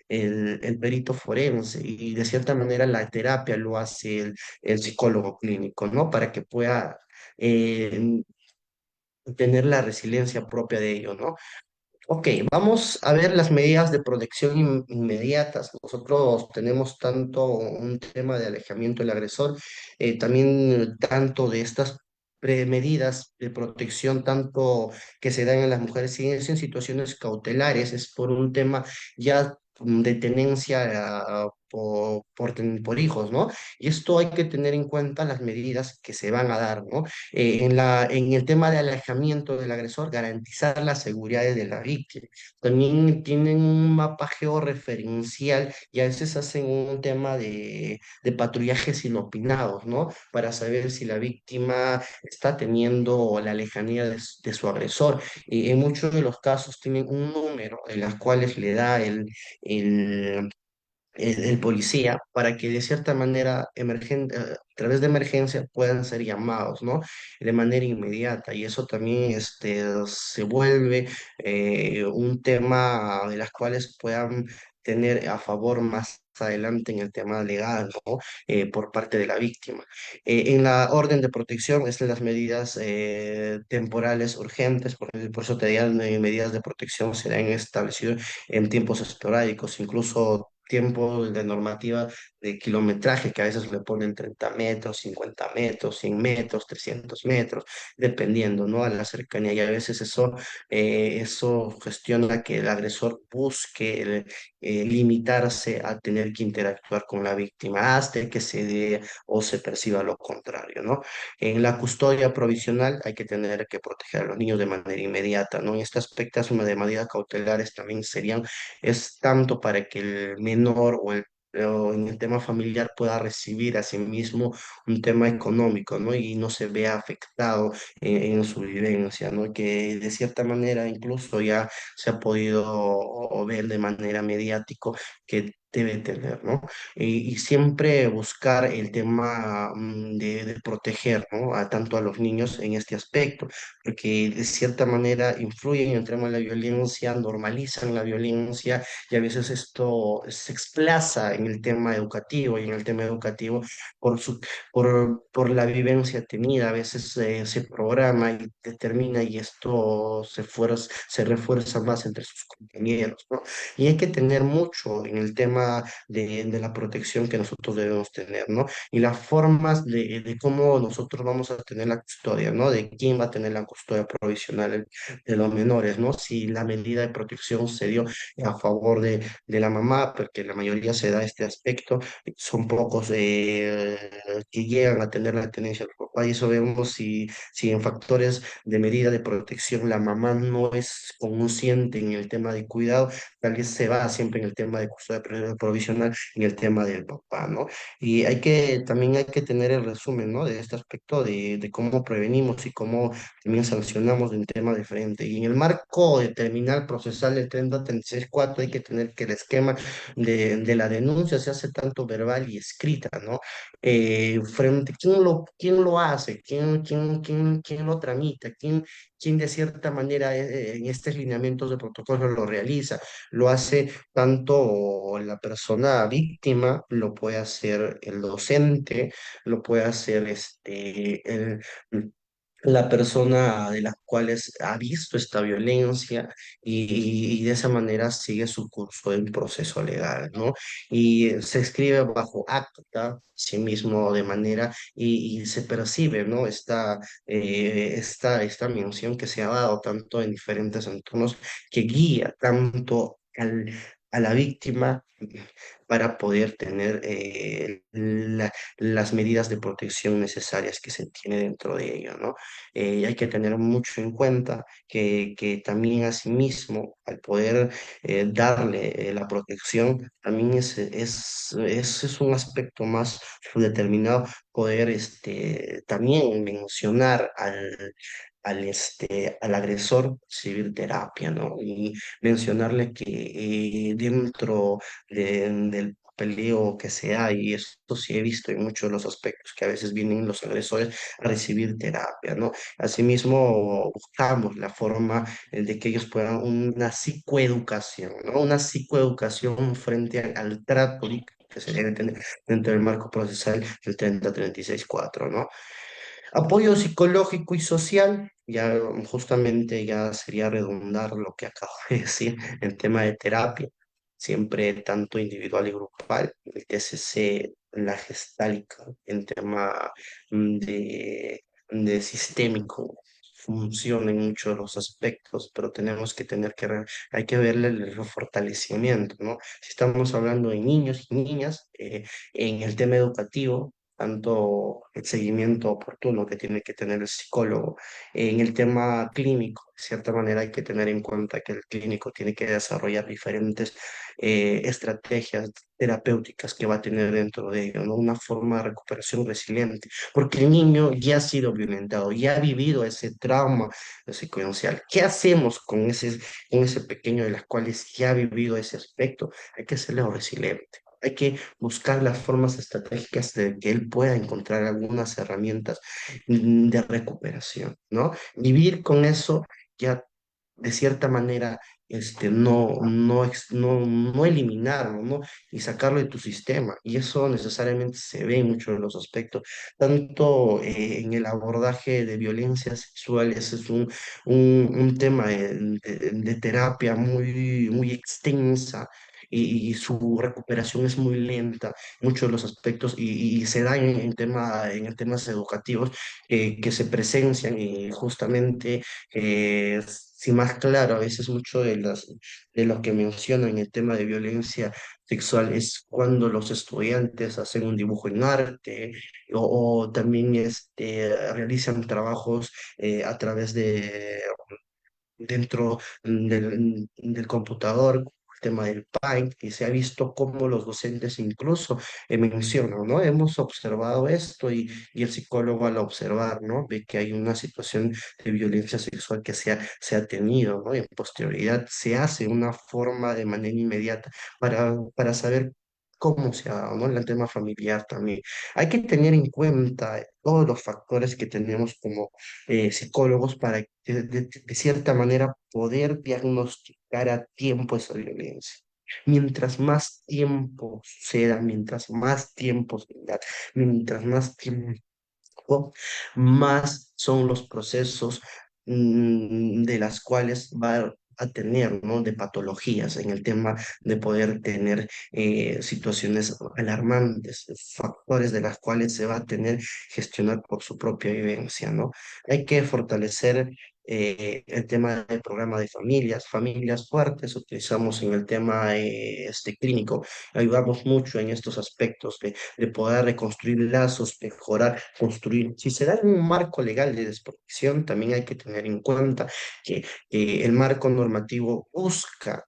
el perito forense y de cierta manera la terapia lo hace el psicólogo clínico, ¿no? Para que pueda eh, tener la resiliencia propia de ello, ¿no? Ok, vamos a ver las medidas de protección inmediatas. Nosotros tenemos tanto un tema de alejamiento del agresor, también tanto de estas medidas de protección, tanto que se dan en las mujeres, si es en situaciones cautelares, es por un tema ya de tenencia por hijos, ¿no? Y esto hay que tener en cuenta las medidas que se van a dar, ¿no? En el tema de alejamiento del agresor, garantizar la seguridad de la víctima. También tienen un mapa georreferencial y a veces hacen un tema de patrullajes inopinados, ¿no? Para saber si la víctima está teniendo la lejanía de su agresor. Y en muchos de los casos tienen un número en las cuales le da el el policía para que de cierta manera a través de emergencia puedan ser llamados, ¿no? De manera inmediata y eso también se vuelve un tema de las cuales puedan tener a favor más adelante en el tema legal, ¿no? Por parte de la víctima. En la orden de protección, es las medidas temporales urgentes, por eso te digan medidas de protección se han establecido en tiempos esporádicos, incluso tiempo de normativa de kilometraje, que a veces le ponen 30 metros, 50 metros, 100 metros, 300 metros, dependiendo, ¿no? A la cercanía. Y a veces eso gestiona que el agresor busque limitarse a tener que interactuar con la víctima hasta que se dé o se perciba lo contrario, ¿no? En la custodia provisional hay que tener que proteger a los niños de manera inmediata, ¿no? En este aspecto, una de medidas cautelares también es tanto para que el menor o el o en el tema familiar pueda recibir a sí mismo un tema económico, ¿no? Y no se vea afectado en su vivencia, ¿no? Que de cierta manera incluso ya se ha podido o ver de manera mediático que debe tener, ¿no? Y siempre buscar el tema de proteger, ¿no? A tanto a los niños en este aspecto, porque de cierta manera influyen en el tema de la violencia, normalizan la violencia y a veces esto se explaza en el tema educativo y en el tema educativo por por la vivencia tenida, a veces se programa y determina y esto se refuerza más entre sus compañeros, ¿no? Y hay que tener mucho en el tema de la protección que nosotros debemos tener, ¿no? Y las formas de cómo nosotros vamos a tener la custodia, ¿no? De quién va a tener la custodia provisional de los menores, ¿no? Si la medida de protección se dio a favor de la mamá, porque la mayoría se da este aspecto, son pocos que llegan a tener la tenencia del papá, y eso vemos si en factores de medida de protección la mamá no es consciente en el tema de cuidado, tal vez se va siempre en el tema de custodia provisional, en el tema del papá, ¿no? Y también hay que tener el resumen, ¿no? De este aspecto de cómo prevenimos y cómo también sancionamos en tema de frente. Y en el marco de terminal procesal del 3036-4 hay que tener que el esquema de la denuncia se hace tanto verbal y escrita, ¿no? ¿Quién lo hace? ¿Quién lo tramita? ¿Quién de cierta manera en estos lineamientos de protocolo lo realiza? Lo hace tanto la persona víctima, lo puede hacer el docente, lo puede hacer la persona de las cuales ha visto esta violencia y de esa manera sigue su curso en proceso legal, ¿no? Y se escribe bajo acta, sí mismo de manera, y se percibe, ¿no? Esta mención que se ha dado tanto en diferentes entornos que guía tanto a la víctima para poder tener las medidas de protección necesarias que se tiene dentro de ello, ¿no? Y hay que tener mucho en cuenta que también asimismo, al poder darle la protección, también es un aspecto más determinado poder también mencionar al agresor recibir terapia, ¿no? Y mencionarle que dentro del papeleo que se da, y esto sí he visto en muchos de los aspectos, que a veces vienen los agresores a recibir terapia, ¿no? Asimismo, buscamos la forma de que ellos puedan una psicoeducación, ¿no? Una psicoeducación frente al trato que se debe tener dentro del marco procesal del 3036-4, ¿no? Apoyo psicológico y social, ya justamente ya sería redundar lo que acabo de decir en tema de terapia, siempre tanto individual y grupal, el TCC, la gestálica, en tema de sistémico. Funciona en muchos de los aspectos, pero tenemos que hay que verle el fortalecimiento, ¿no? Si estamos hablando de niños y niñas, en el tema educativo, tanto el seguimiento oportuno que tiene que tener el psicólogo. En el tema clínico, de cierta manera hay que tener en cuenta que el clínico tiene que desarrollar diferentes estrategias terapéuticas que va a tener dentro de ello, ¿no? Una forma de recuperación resiliente, porque el niño ya ha sido violentado, ya ha vivido ese trauma secuencial. ¿Qué hacemos con ese pequeño de las cuales ya ha vivido ese aspecto? Hay que hacerlo resiliente. Hay que buscar las formas estratégicas de que él pueda encontrar algunas herramientas de recuperación, ¿no? Vivir con eso ya de cierta manera, no eliminarlo, ¿no? Y sacarlo de tu sistema. Y eso necesariamente se ve en muchos de los aspectos, tanto en el abordaje de violencias sexuales, es un tema de terapia muy extensa. Y su recuperación es muy lenta, muchos de los aspectos, y se da en temas educativos que se presencian y justamente si más claro, a veces mucho de lo que mencionan en el tema de violencia sexual es cuando los estudiantes hacen un dibujo en arte o también realizan trabajos a través dentro del computador, tema del PAI, que se ha visto cómo los docentes incluso mencionan, ¿no? Hemos observado esto y el psicólogo al observar, ¿no? Ve que hay una situación de violencia sexual que se ha tenido, ¿no? Y en posterioridad se hace una forma de manera inmediata para saber cómo se ha dado, ¿no? El tema familiar también. Hay que tener en cuenta todos los factores que tenemos como psicólogos para que de cierta manera poder diagnosticar a tiempo esa violencia. Mientras más tiempo suceda, mientras más tiempo se da, mientras más tiempo más son los procesos de las cuales va a tener, ¿no? De patologías en el tema de poder tener situaciones alarmantes, factores de las cuales se va a tener gestionar por su propia vivencia, ¿no? Hay que fortalecer el tema del programa de familias, familias fuertes, utilizamos en el tema clínico, ayudamos mucho en estos aspectos de poder reconstruir lazos, mejorar, construir. Si se da en un marco legal de desprotección, también hay que tener en cuenta que el marco normativo busca,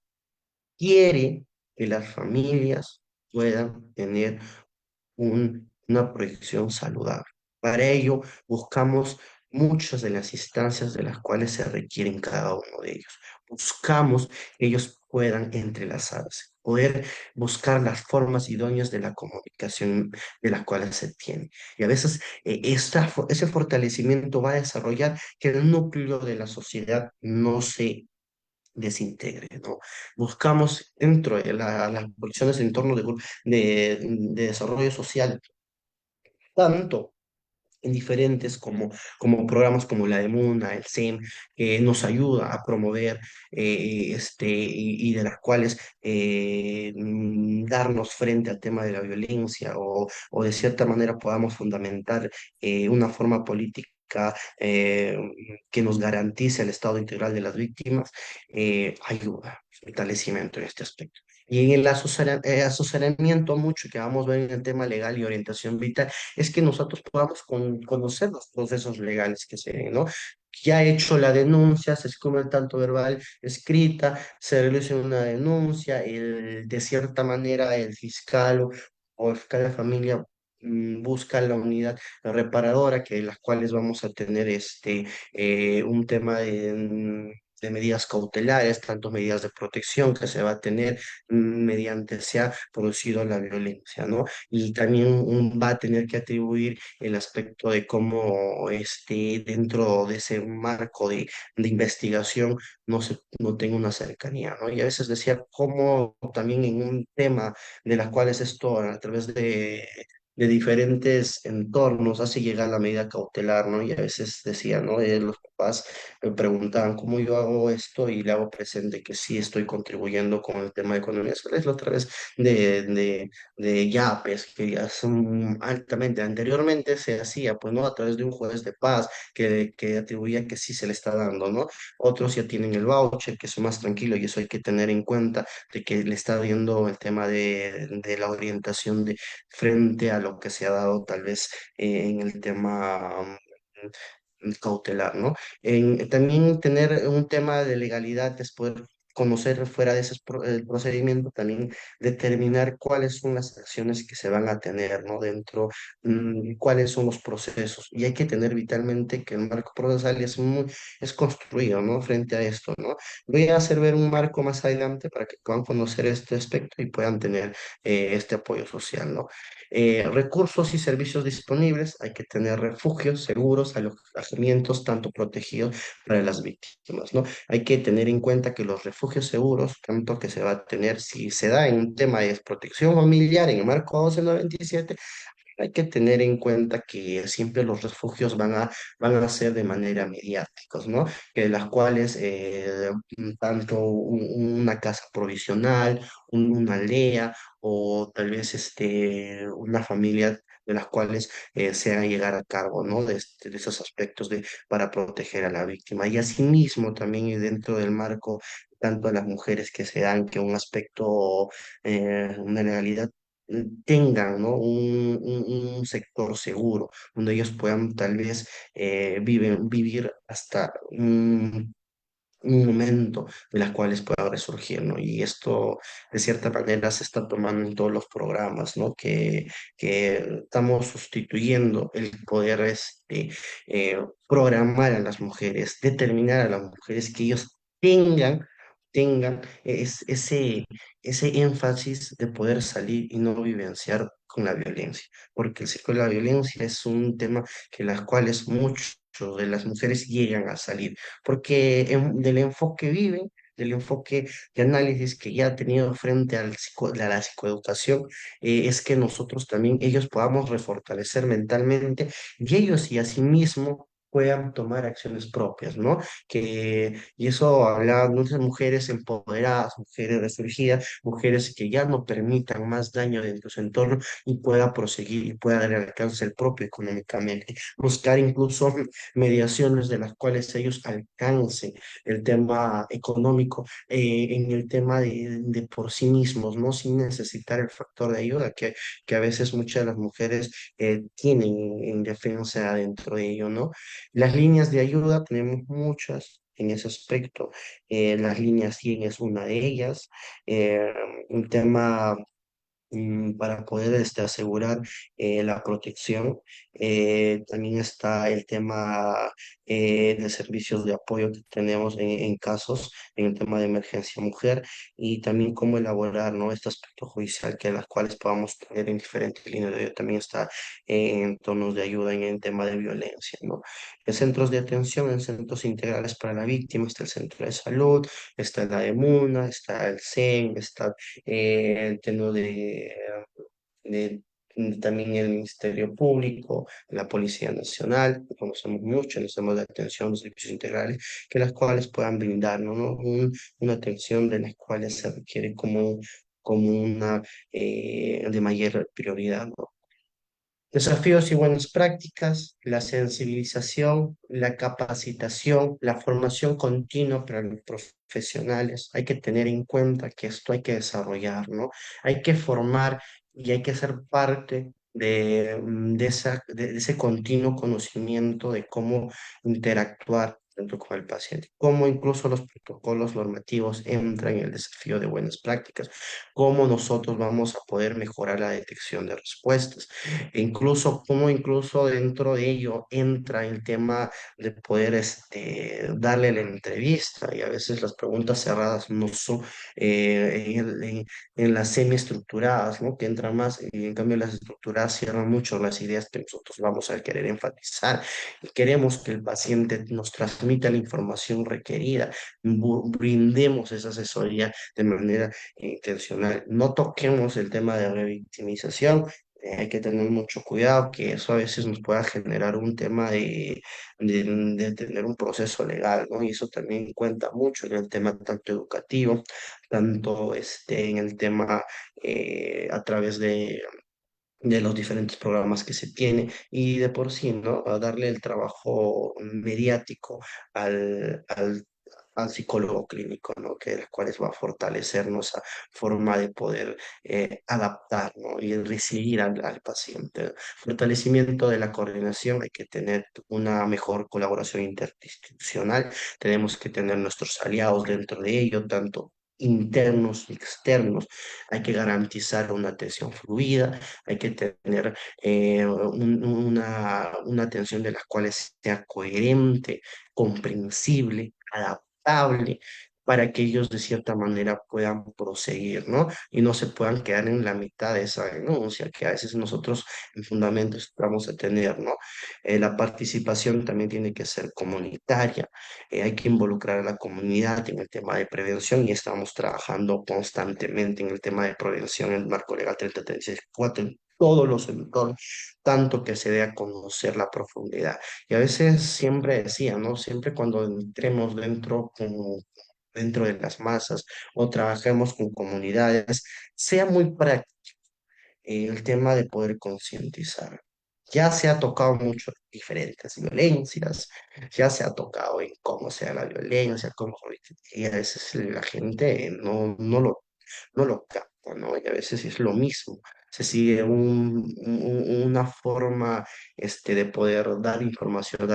quiere que las familias puedan tener una proyección saludable. Para ello, buscamos muchas de las instancias de las cuales se requieren cada uno de ellos. Buscamos que ellos puedan entrelazarse, poder buscar las formas idóneas de la comunicación de las cuales se tiene. Y a veces ese fortalecimiento va a desarrollar que el núcleo de la sociedad no se desintegre, ¿no? Buscamos dentro de las condiciones de entorno de desarrollo social, tanto en diferentes como programas como la de MUNA, el SEM, que nos ayuda a promover y de las cuales darnos frente al tema de la violencia o de cierta manera podamos fundamentar una forma política eh, que nos garantice el estado integral de las víctimas, ayuda, fortalecimiento en este aspecto. Y en el asesoramiento mucho que vamos a ver en el tema legal y orientación vital, es que nosotros podamos conocer los procesos legales que se den, ¿no? Ya hecho la denuncia, se escribe el tanto verbal escrita, se realiza una denuncia, de cierta manera el fiscal o el fiscal de familia busca la unidad reparadora, que las cuales vamos a tener un tema de medidas cautelares, tanto medidas de protección que se va a tener mediante se ha producido la violencia, ¿no? Y también va a tener que atribuir el aspecto de cómo dentro de ese marco de investigación no tenga una cercanía, ¿no? Y a veces decía cómo también en un tema de las cuales esto a través de diferentes entornos hace llegar la medida cautelar, ¿no? Y a veces decía, ¿no? Los papás me preguntaban cómo yo hago esto y le hago presente que sí estoy contribuyendo con el tema de economía. Eso es otra vez de yapes, que ya son altamente. Anteriormente se hacía, pues, ¿no? A través de un juez de paz que atribuía que sí se le está dando, ¿no? Otros ya tienen el voucher, que son más tranquilos y eso hay que tener en cuenta de que le está viendo el tema de la orientación de frente a lo que se ha dado tal vez en el tema cautelar, ¿no? También tener un tema de legalidad, después conocer fuera de ese el procedimiento, también determinar cuáles son las acciones que se van a tener, ¿no? Dentro, cuáles son los procesos. Y hay que tener vitalmente que el marco procesal es construido, ¿no? Frente a esto, ¿no? Voy a hacer ver un marco más adelante para que puedan conocer este aspecto y puedan tener este apoyo social, ¿no? Recursos y servicios disponibles, hay que tener refugios seguros, alojamientos tanto protegidos para las víctimas, ¿no? Hay que tener en cuenta que los refugios seguros, tanto que se va a tener, si se da en un tema de desprotección familiar en el marco 1297, hay que tener en cuenta que siempre los refugios van a ser de manera mediáticos, ¿no? Que las cuales tanto una casa provisional, una aldea o tal vez una familia de las cuales se haga llegar a cargo, ¿no? De esos aspectos para proteger a la víctima. Y asimismo también y dentro del marco tanto a las mujeres que se dan que un aspecto, una legalidad tengan, ¿no? Un sector seguro donde ellos puedan tal vez vivir hasta un momento de las cuales puedan resurgir, ¿no? Y esto, de cierta manera, se está tomando en todos los programas, ¿no? Que estamos sustituyendo el poder eh, programar a las mujeres, determinar a las mujeres que ellos tengan ese énfasis de poder salir y no vivenciar con la violencia, porque el ciclo de la violencia es un tema que las cuales muchos de las mujeres llegan a salir porque del enfoque viven, del enfoque de análisis que ya ha tenido frente a la psicoeducación, es que nosotros también, ellos podamos refortalecer mentalmente y ellos y asimismo puedan tomar acciones propias, ¿no? Y eso habla de mujeres empoderadas, mujeres resurgidas, mujeres que ya no permitan más daño dentro de su entorno y pueda proseguir y pueda dar alcance el propio económicamente. Buscar incluso mediaciones de las cuales ellos alcancen el tema económico en el tema de por sí mismos, ¿no? Sin necesitar el factor de ayuda que a veces muchas de las mujeres tienen en defensa dentro de ello, ¿no? Las líneas de ayuda tenemos muchas. En ese aspecto, las líneas 100 es una de ellas. Eh, un tema para poder asegurar la protección. También está el tema de servicios de apoyo que tenemos en casos, en el tema de emergencia mujer y también cómo elaborar, ¿no? Este aspecto judicial que las cuales podamos tener en diferentes líneas de ayuda. También está en tonos de ayuda en el tema de violencia, ¿no? En centros de atención, en centros integrales para la víctima, está el centro de salud, está la de MUNA, está el CEN, está el tema de también el Ministerio Público, la Policía Nacional, que conocemos mucho, nos de atención, los servicios integrales, que las cuales puedan brindarnos, ¿no? Una atención de las cuales se requiere como una de mayor prioridad, ¿no? Desafíos y buenas prácticas, la sensibilización, la capacitación, la formación continua para los profesionales. Hay que tener en cuenta que esto hay que desarrollar, ¿no? Hay que formar y hay que ser parte de ese continuo conocimiento de cómo interactuar tanto con el paciente, cómo incluso los protocolos normativos entran en el desafío de buenas prácticas, cómo nosotros vamos a poder mejorar la detección de respuestas e incluso cómo incluso dentro de ello entra el tema de poder darle la entrevista y a veces las preguntas cerradas no son en las semiestructuradas, ¿no? Que entran más y en cambio las estructuradas cierran mucho las ideas que nosotros vamos a querer enfatizar y queremos que el paciente nos transmita la información requerida, brindemos esa asesoría de manera intencional, no toquemos el tema de revictimización, hay que tener mucho cuidado, que eso a veces nos pueda generar un tema de tener un proceso legal, ¿no? Y eso también cuenta mucho en el tema tanto educativo, tanto en el tema a través de los diferentes programas que se tiene y de por sí, ¿no? A darle el trabajo mediático al psicólogo clínico, ¿no? Que el cual va a fortalecernos esa forma de poder adaptar, ¿no? Y recibir al paciente. Fortalecimiento de la coordinación, hay que tener una mejor colaboración interinstitucional, tenemos que tener nuestros aliados dentro de ello, tanto internos y externos, hay que garantizar una atención fluida, hay que tener una atención de las cuales sea coherente, comprensible, adaptable, para que ellos de cierta manera puedan proseguir, ¿no? Y no se puedan quedar en la mitad de esa denuncia, que a veces nosotros en fundamentos vamos a tener, ¿no? La participación también tiene que ser comunitaria, hay que involucrar a la comunidad en el tema de prevención y estamos trabajando constantemente en el tema de prevención en el marco legal 3034 en todos los entornos, tanto que se dé a conocer la profundidad. Y a veces siempre decía, ¿no? Siempre cuando entremos dentro de las masas o trabajemos con comunidades, sea muy práctico el tema de poder concientizar. Ya se ha tocado mucho diferentes violencias, ya se ha tocado en cómo sea la violencia, y a veces la gente no lo capta, ¿no? Y a veces es lo mismo. se sigue una forma de poder dar información.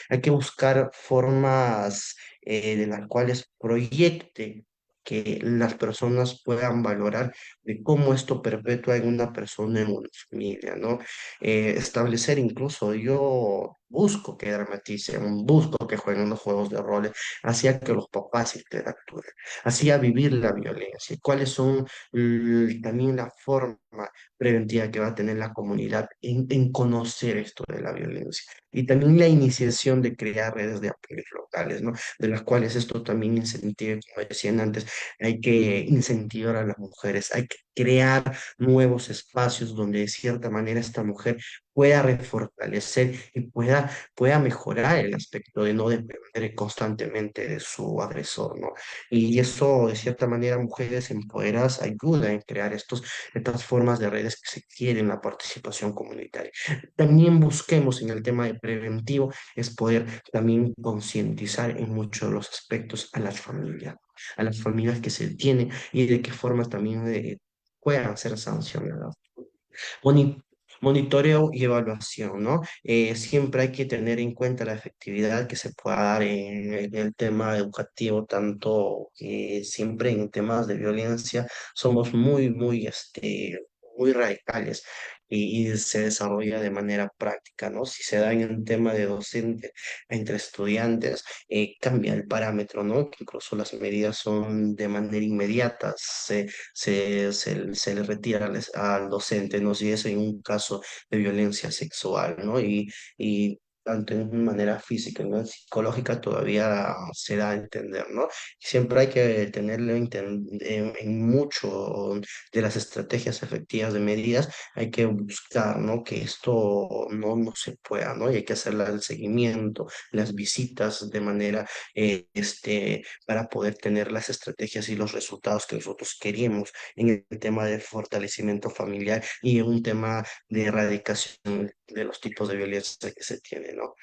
Hay que buscar formas de las cuales proyecte que las personas puedan valorar de cómo esto perpetúa en una persona, en una familia, ¿no? Establecer incluso, yo busco que dramaticen, busco que jueguen los juegos de roles, hacía que los papás interactúen, hacía vivir la violencia, y cuáles son también la forma preventiva que va a tener la comunidad en conocer esto de la violencia. Y también la iniciación de crear redes de apoyo locales, ¿no? De las cuales esto también incentiva, como decían antes, hay que incentivar a las mujeres, hay que crear nuevos espacios donde de cierta manera esta mujer pueda refortalecer y pueda mejorar el aspecto de no depender constantemente de su agresor, ¿no? Y eso, de cierta manera, mujeres empoderadas ayuda en crear estas formas de redes que se quieren la participación comunitaria. También busquemos en el tema de preventivo, es poder también concientizar en muchos de los aspectos a las familias que se tienen y de qué forma también puedan ser sancionadas. Moni- Monitoreo y evaluación, ¿no? Siempre hay que tener en cuenta la efectividad que se pueda dar en el tema educativo, tanto que siempre en temas de violencia somos muy radicales y se desarrolla de manera práctica, ¿no? Si se da en un tema de docente entre estudiantes, cambia el parámetro, ¿no? Que incluso las medidas son de manera inmediata, se le retira al docente, ¿no? Si es en un caso de violencia sexual, ¿no? Y tanto en manera física, ¿no? Psicológica todavía se da a entender, ¿no? Siempre hay que tenerlo en mucho de las estrategias efectivas de medidas, hay que buscar, ¿no? Que esto no se pueda, ¿no? Y hay que hacer el seguimiento, las visitas de manera, para poder tener las estrategias y los resultados que nosotros queremos en el tema de fortalecimiento familiar y en un tema de erradicación de los tipos de violencia que se tiene, ¿no?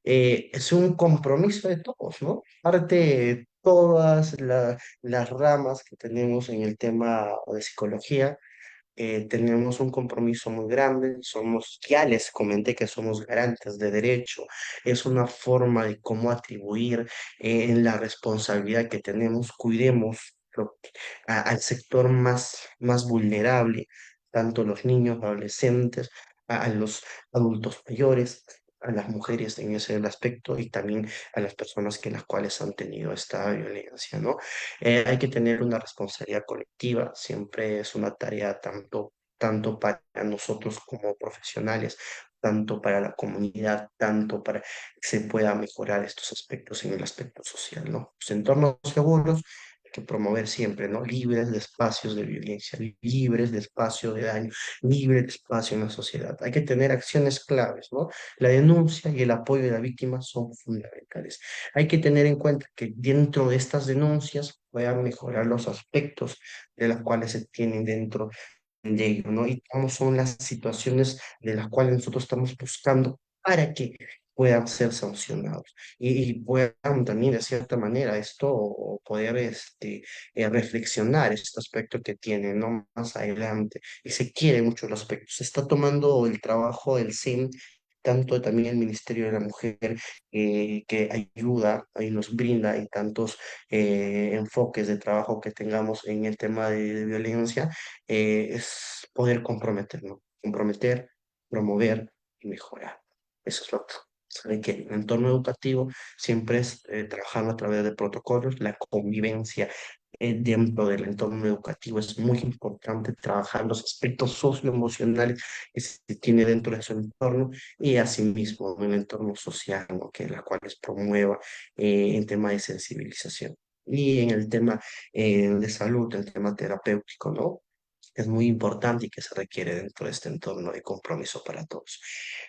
Es un compromiso de todos, ¿no? Parte de todas las ramas que tenemos en el tema de psicología, tenemos un compromiso muy grande, ya les comenté que somos garantes de derecho, es una forma de cómo atribuir en la responsabilidad que tenemos, cuidemos al sector más vulnerable, tanto los niños, adolescentes, a los adultos mayores, a las mujeres en ese aspecto y también a las personas que las cuales han tenido esta violencia, ¿no? Hay que tener una responsabilidad colectiva, siempre es una tarea tanto para nosotros como profesionales, tanto para la comunidad, tanto para que se pueda mejorar estos aspectos en el aspecto social, ¿no? Los entornos seguros hay que promover siempre, ¿no? Libres de espacios de violencia, libres de espacio de daño, libres de espacio en la sociedad. Hay que tener acciones claves, ¿no? La denuncia y el apoyo de la víctima son fundamentales. Hay que tener en cuenta que dentro de estas denuncias puedan mejorar los aspectos de las cuales se tienen dentro de ello, ¿no? Y cómo son las situaciones de las cuales nosotros estamos buscando para que puedan ser sancionados y puedan también de cierta manera esto poder reflexionar este aspecto que tiene, ¿no? Más adelante. Y se quiere mucho el aspecto. Se está tomando el trabajo del CIN, tanto también el Ministerio de la Mujer, que ayuda y nos brinda en tantos enfoques de trabajo que tengamos en el tema de violencia, es poder comprometernos, comprometer, promover y mejorar. Eso es lo que sabe que en el entorno educativo siempre es trabajar a través de protocolos, la convivencia dentro del entorno educativo es muy importante, trabajar los aspectos socioemocionales que se tiene dentro de su entorno y asimismo en el entorno social, ¿no? Que la cual les promueva en tema de sensibilización. Y en el tema de salud, el tema terapéutico, ¿no? Es muy importante y que se requiere dentro de este entorno de compromiso para todos.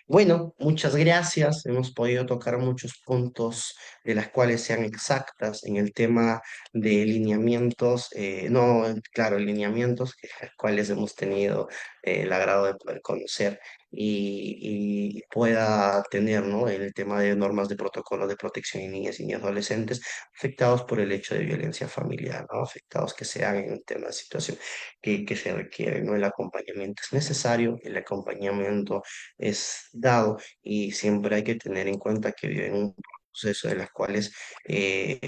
Bueno, muchas gracias. Hemos podido tocar muchos puntos de las cuales sean exactas en el tema de lineamientos, no, claro, lineamientos, que, cuales hemos tenido el agrado de poder conocer y pueda tener, ¿no? El tema de normas de protocolo de protección en niñas y niños adolescentes afectados por el hecho de violencia familiar, ¿no? Afectados que sean en un tema de situación que se requiere, ¿no? El acompañamiento es necesario, el acompañamiento es dado y siempre hay que tener en cuenta que viven un proceso de las cuales fue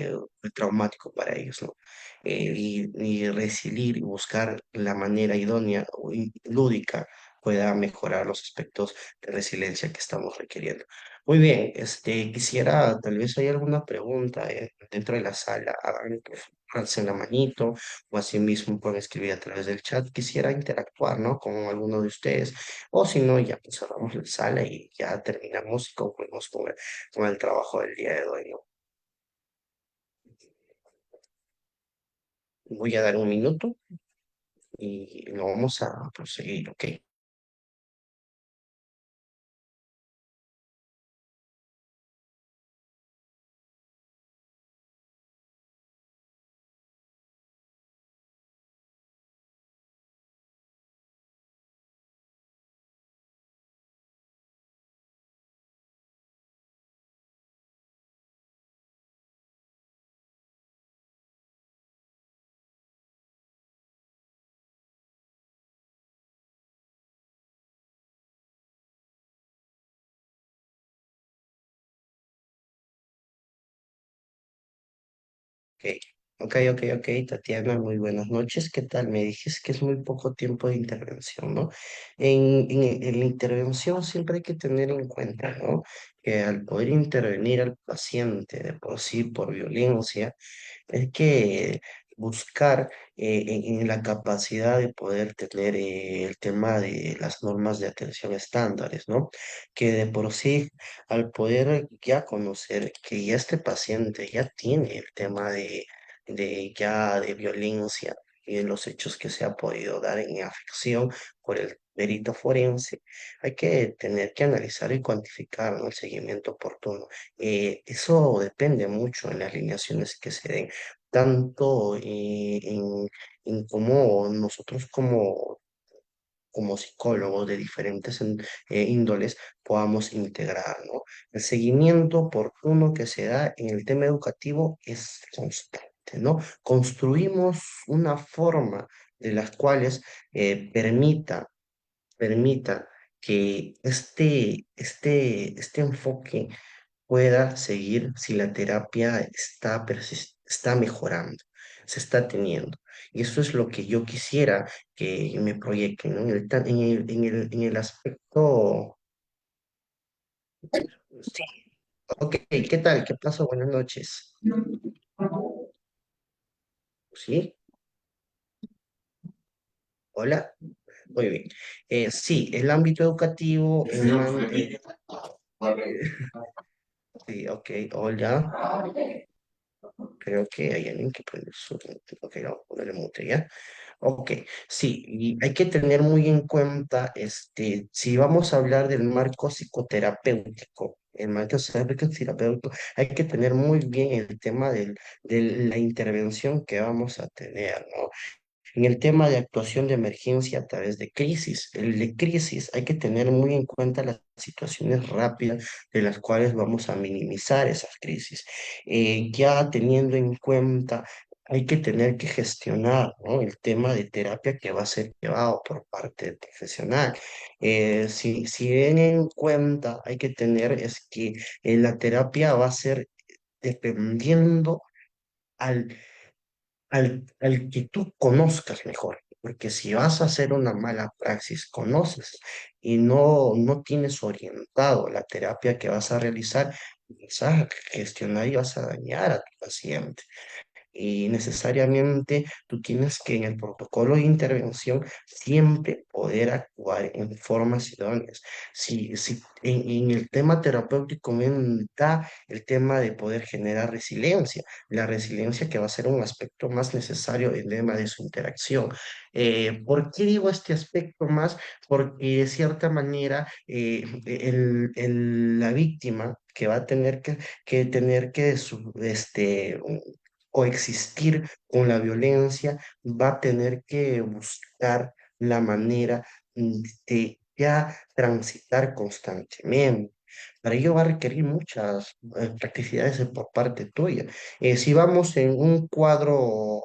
traumático para ellos, ¿no? Y resiliar y buscar la manera idónea o lúdica pueda mejorar los aspectos de resiliencia que estamos requiriendo. Muy bien, quisiera, tal vez hay alguna pregunta dentro de la sala, hagan, alcen la manito o así mismo pueden escribir a través del chat. Quisiera interactuar, ¿no? Con alguno de ustedes o si no, ya pues cerramos la sala y ya terminamos y concluimos con el trabajo del día de hoy, ¿no? Voy a dar un minuto y lo vamos a proseguir, ¿ok? Ok, ok, Tatiana, muy buenas noches. ¿Qué tal? Me dijiste que es muy poco tiempo de intervención, ¿no? En la intervención siempre hay que tener en cuenta, ¿no? Que al poder intervenir al paciente de por sí por violencia, hay que buscar en la capacidad de poder tener el tema de las normas de atención estándares, ¿no? Que de por sí, al poder ya conocer que ya este paciente ya tiene el tema de ya de violencia y de los hechos que se ha podido dar en afección por el perito forense, hay que tener que analizar y cuantificar, ¿no? El seguimiento oportuno. Eso depende mucho en las alineaciones que se den tanto en cómo nosotros como psicólogos de diferentes índoles podamos integrar, ¿no? El seguimiento oportuno que se da en el tema educativo es constante, ¿no? Construimos una forma de las cuales permita que este enfoque pueda seguir si la terapia está mejorando, se está teniendo. Y eso es lo que yo quisiera que me proyecten, ¿no? En el aspecto... Sí, ok, ¿qué tal? ¿Qué pasó? Buenas noches. ¿Sí? Hola. Muy bien. Sí, el ámbito educativo, sí, ok, hola. Creo que hay alguien que prende su... Ok, vamos a ponerle mute, ¿ya? Ok, sí, y hay que tener muy en cuenta, si vamos a hablar del marco psicoterapéutico, el marco psicoterapéutico, hay que tener muy bien el tema de la intervención que vamos a tener, ¿no? En el tema de actuación de emergencia a través de crisis, el de crisis hay que tener muy en cuenta las situaciones rápidas de las cuales vamos a minimizar esas crisis. Ya teniendo en cuenta, hay que tener que gestionar, ¿no? El tema de terapia que va a ser llevado por parte del profesional. Si ven en cuenta, hay que tener es que la terapia va a ser dependiendo al que tú conozcas mejor. Porque si vas a hacer una mala praxis, conoces y no tienes orientado la terapia que vas a realizar, vas a gestionar y vas a dañar a tu paciente y necesariamente tú tienes que en el protocolo de intervención siempre poder actuar en formas idóneas. Si en el tema terapéutico me da el tema de poder generar resiliencia, la resiliencia que va a ser un aspecto más necesario en el tema de su interacción. ¿Por qué digo este aspecto más? Porque de cierta manera la víctima que va a tener que tener que coexistir con la violencia, va a tener que buscar la manera de ya transitar constantemente. Para ello va a requerir muchas practicidades por parte tuya. Si vamos en un cuadro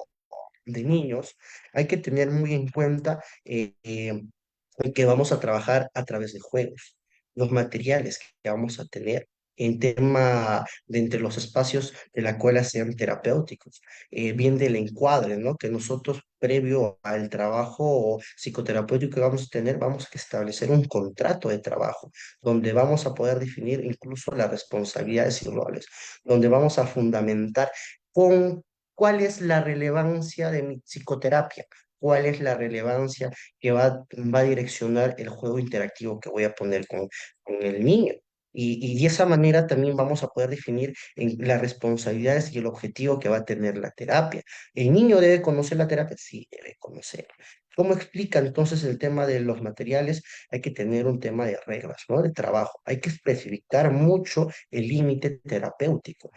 de niños, hay que tener muy en cuenta que vamos a trabajar a través de juegos, los materiales que vamos a tener en tema de entre los espacios de la cual sean terapéuticos, bien del encuadre, ¿no? Que nosotros previo al trabajo psicoterapéutico que vamos a tener, vamos a establecer un contrato de trabajo, donde vamos a poder definir incluso las responsabilidades y roles, donde vamos a fundamentar con cuál es la relevancia de mi psicoterapia, cuál es la relevancia que va a direccionar el juego interactivo que voy a poner con el niño. Y de esa manera también vamos a poder definir las responsabilidades y el objetivo que va a tener la terapia. ¿El niño debe conocer la terapia? Sí, debe conocer. ¿Cómo explica entonces el tema de los materiales? Hay que tener un tema de reglas, ¿no? De trabajo. Hay que especificar mucho el límite terapéutico.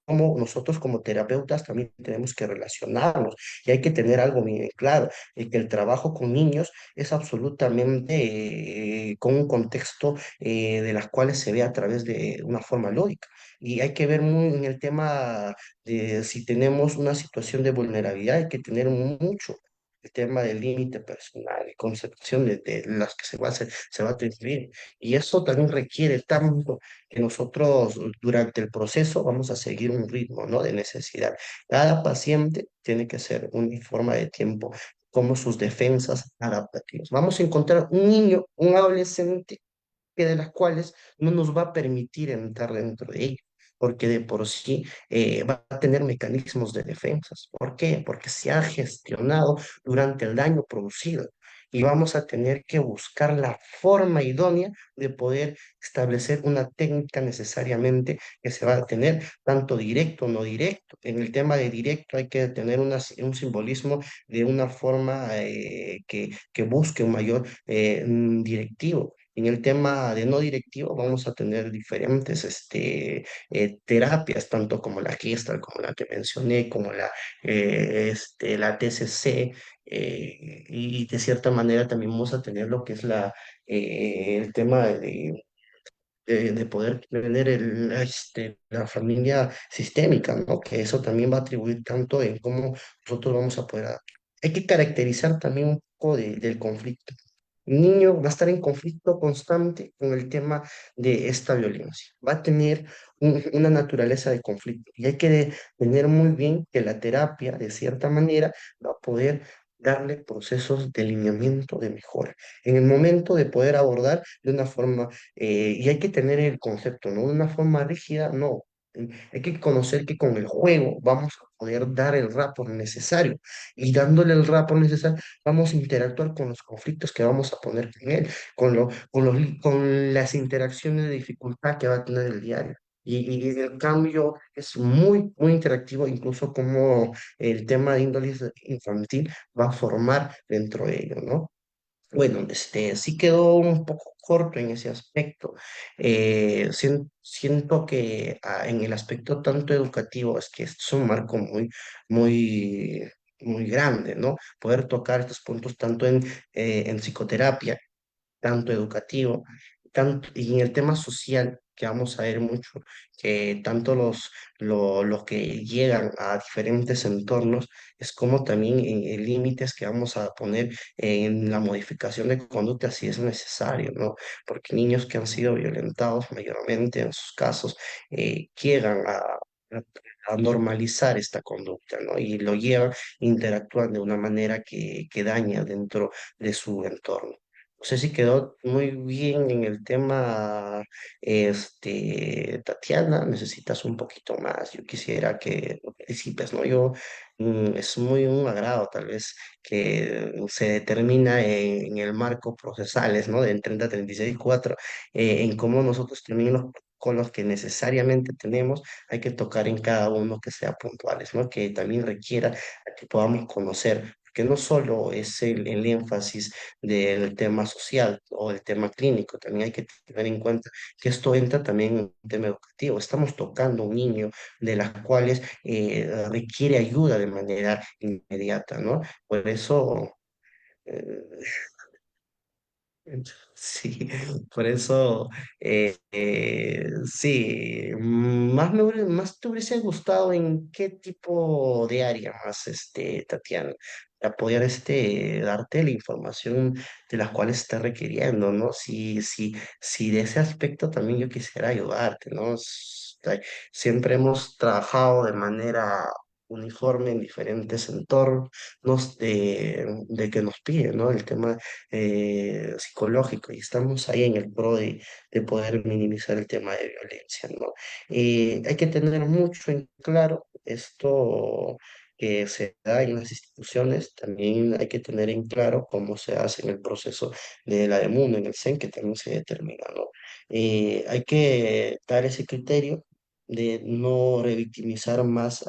Como nosotros como terapeutas también tenemos que relacionarnos y hay que tener algo bien claro, que el trabajo con niños es absolutamente con un contexto de las cuales se ve a través de una forma lógica. Y hay que ver muy en el tema de si tenemos una situación de vulnerabilidad, hay que tener mucho el tema del límite personal y concepción de las que se va a transferir. Y eso también requiere tanto que nosotros durante el proceso vamos a seguir un ritmo, ¿no? De necesidad. Cada paciente tiene que ser una forma de tiempo como sus defensas adaptativas. Vamos a encontrar un niño, un adolescente que de las cuales no nos va a permitir entrar dentro de ello, porque de por sí va a tener mecanismos de defensas. ¿Por qué? Porque se ha gestionado durante el daño producido y vamos a tener que buscar la forma idónea de poder establecer una técnica necesariamente que se va a tener tanto directo o no directo. En el tema de directo hay que tener un simbolismo de una forma que busque un mayor directivo. En el tema de no directivo vamos a tener diferentes terapias, tanto como la Gestalt, como la que mencioné, como la TCC, y de cierta manera también vamos a tener lo que es el tema de poder tener la familia sistémica, ¿no? Que eso también va a atribuir tanto en cómo nosotros vamos a poder. Hay que caracterizar también un poco del conflicto. El niño va a estar en conflicto constante con el tema de esta violencia. Va a tener una naturaleza de conflicto y hay que tener muy bien que la terapia, de cierta manera, va a poder darle procesos de lineamiento de mejora. En el momento de poder abordar de una forma, y hay que tener el concepto, no de una forma rígida, no. Hay que conocer que con el juego vamos a poder dar el rapport necesario y dándole el rapport necesario vamos a interactuar con los conflictos que vamos a poner con él, con las interacciones de dificultad que va a tener el diario. Y el cambio es muy, muy interactivo, incluso como el tema de índole infantil va a formar dentro de ello, ¿no? Bueno, sí quedó un poco corto en ese aspecto. Siento que en el aspecto tanto educativo es que esto es un marco muy, muy, muy grande, ¿no? Poder tocar estos puntos tanto en psicoterapia tanto educativo, tanto, y en el tema social, que vamos a ver mucho, que tanto los que llegan a diferentes entornos, es como también en límites que vamos a poner en la modificación de conducta si es necesario, ¿no? Porque niños que han sido violentados mayormente en sus casos llegan a normalizar esta conducta, ¿no? Y lo llevan, interactúan de una manera que daña dentro de su entorno. No sé si quedó muy bien en el tema, Tatiana, necesitas un poquito más. Yo quisiera que lo participes, ¿no? Es muy un agrado, tal vez, que se determina en el marco procesales, ¿no? De 30, 36, 4, en cómo nosotros también con los que necesariamente tenemos, hay que tocar en cada uno que sea puntuales, ¿no? Que también requiera a que podamos conocer, que no solo es el énfasis del tema social o el tema clínico. También hay que tener en cuenta que esto entra también en un tema educativo. Estamos tocando a un niño de las cuales requiere ayuda de manera inmediata, ¿no? Por eso, eh, Sí, por eso, sí, más te hubiese gustado en qué tipo de área más, Tatiana, para poder, darte la información de las cuales estás requiriendo, ¿no? Si de ese aspecto también yo quisiera ayudarte, ¿no? Siempre hemos trabajado de manera uniforme en diferentes entornos de que nos piden, ¿no? El tema psicológico y estamos ahí en el pro de poder minimizar el tema de violencia, ¿no? Hay que tener mucho en claro esto que se da en las instituciones, también hay que tener en claro cómo se hace en el proceso de la DEMUN, en el CEN, que también se determina, ¿no? Hay que dar ese criterio de no revictimizar más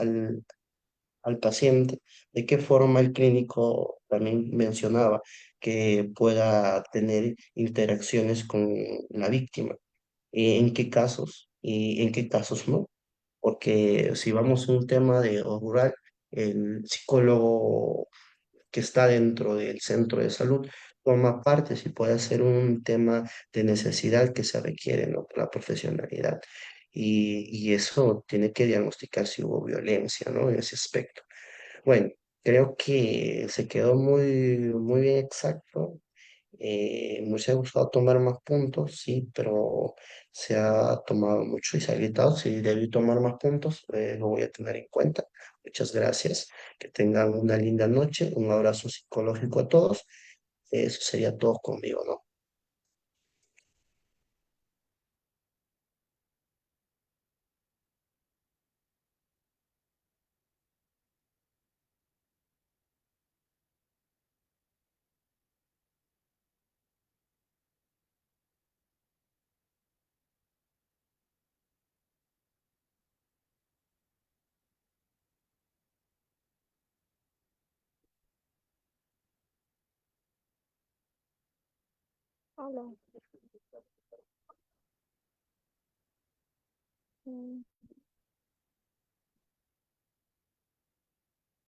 al paciente, de qué forma el clínico también mencionaba que pueda tener interacciones con la víctima, en qué casos y en qué casos no, porque si vamos a un tema de rural, el psicólogo que está dentro del centro de salud toma parte si puede ser un tema de necesidad que se requiere, ¿no? Por la profesionalidad. Y eso tiene que diagnosticar si hubo violencia, ¿no? En ese aspecto. Bueno, creo que se quedó muy bien exacto. Me hubiese gustado tomar más puntos, sí, pero se ha tomado mucho y se ha gritado. Si debí tomar más puntos, lo voy a tener en cuenta. Muchas gracias. Que tengan una linda noche. Un abrazo psicológico a todos. Eso sería todo conmigo, ¿no? Hola. Mm.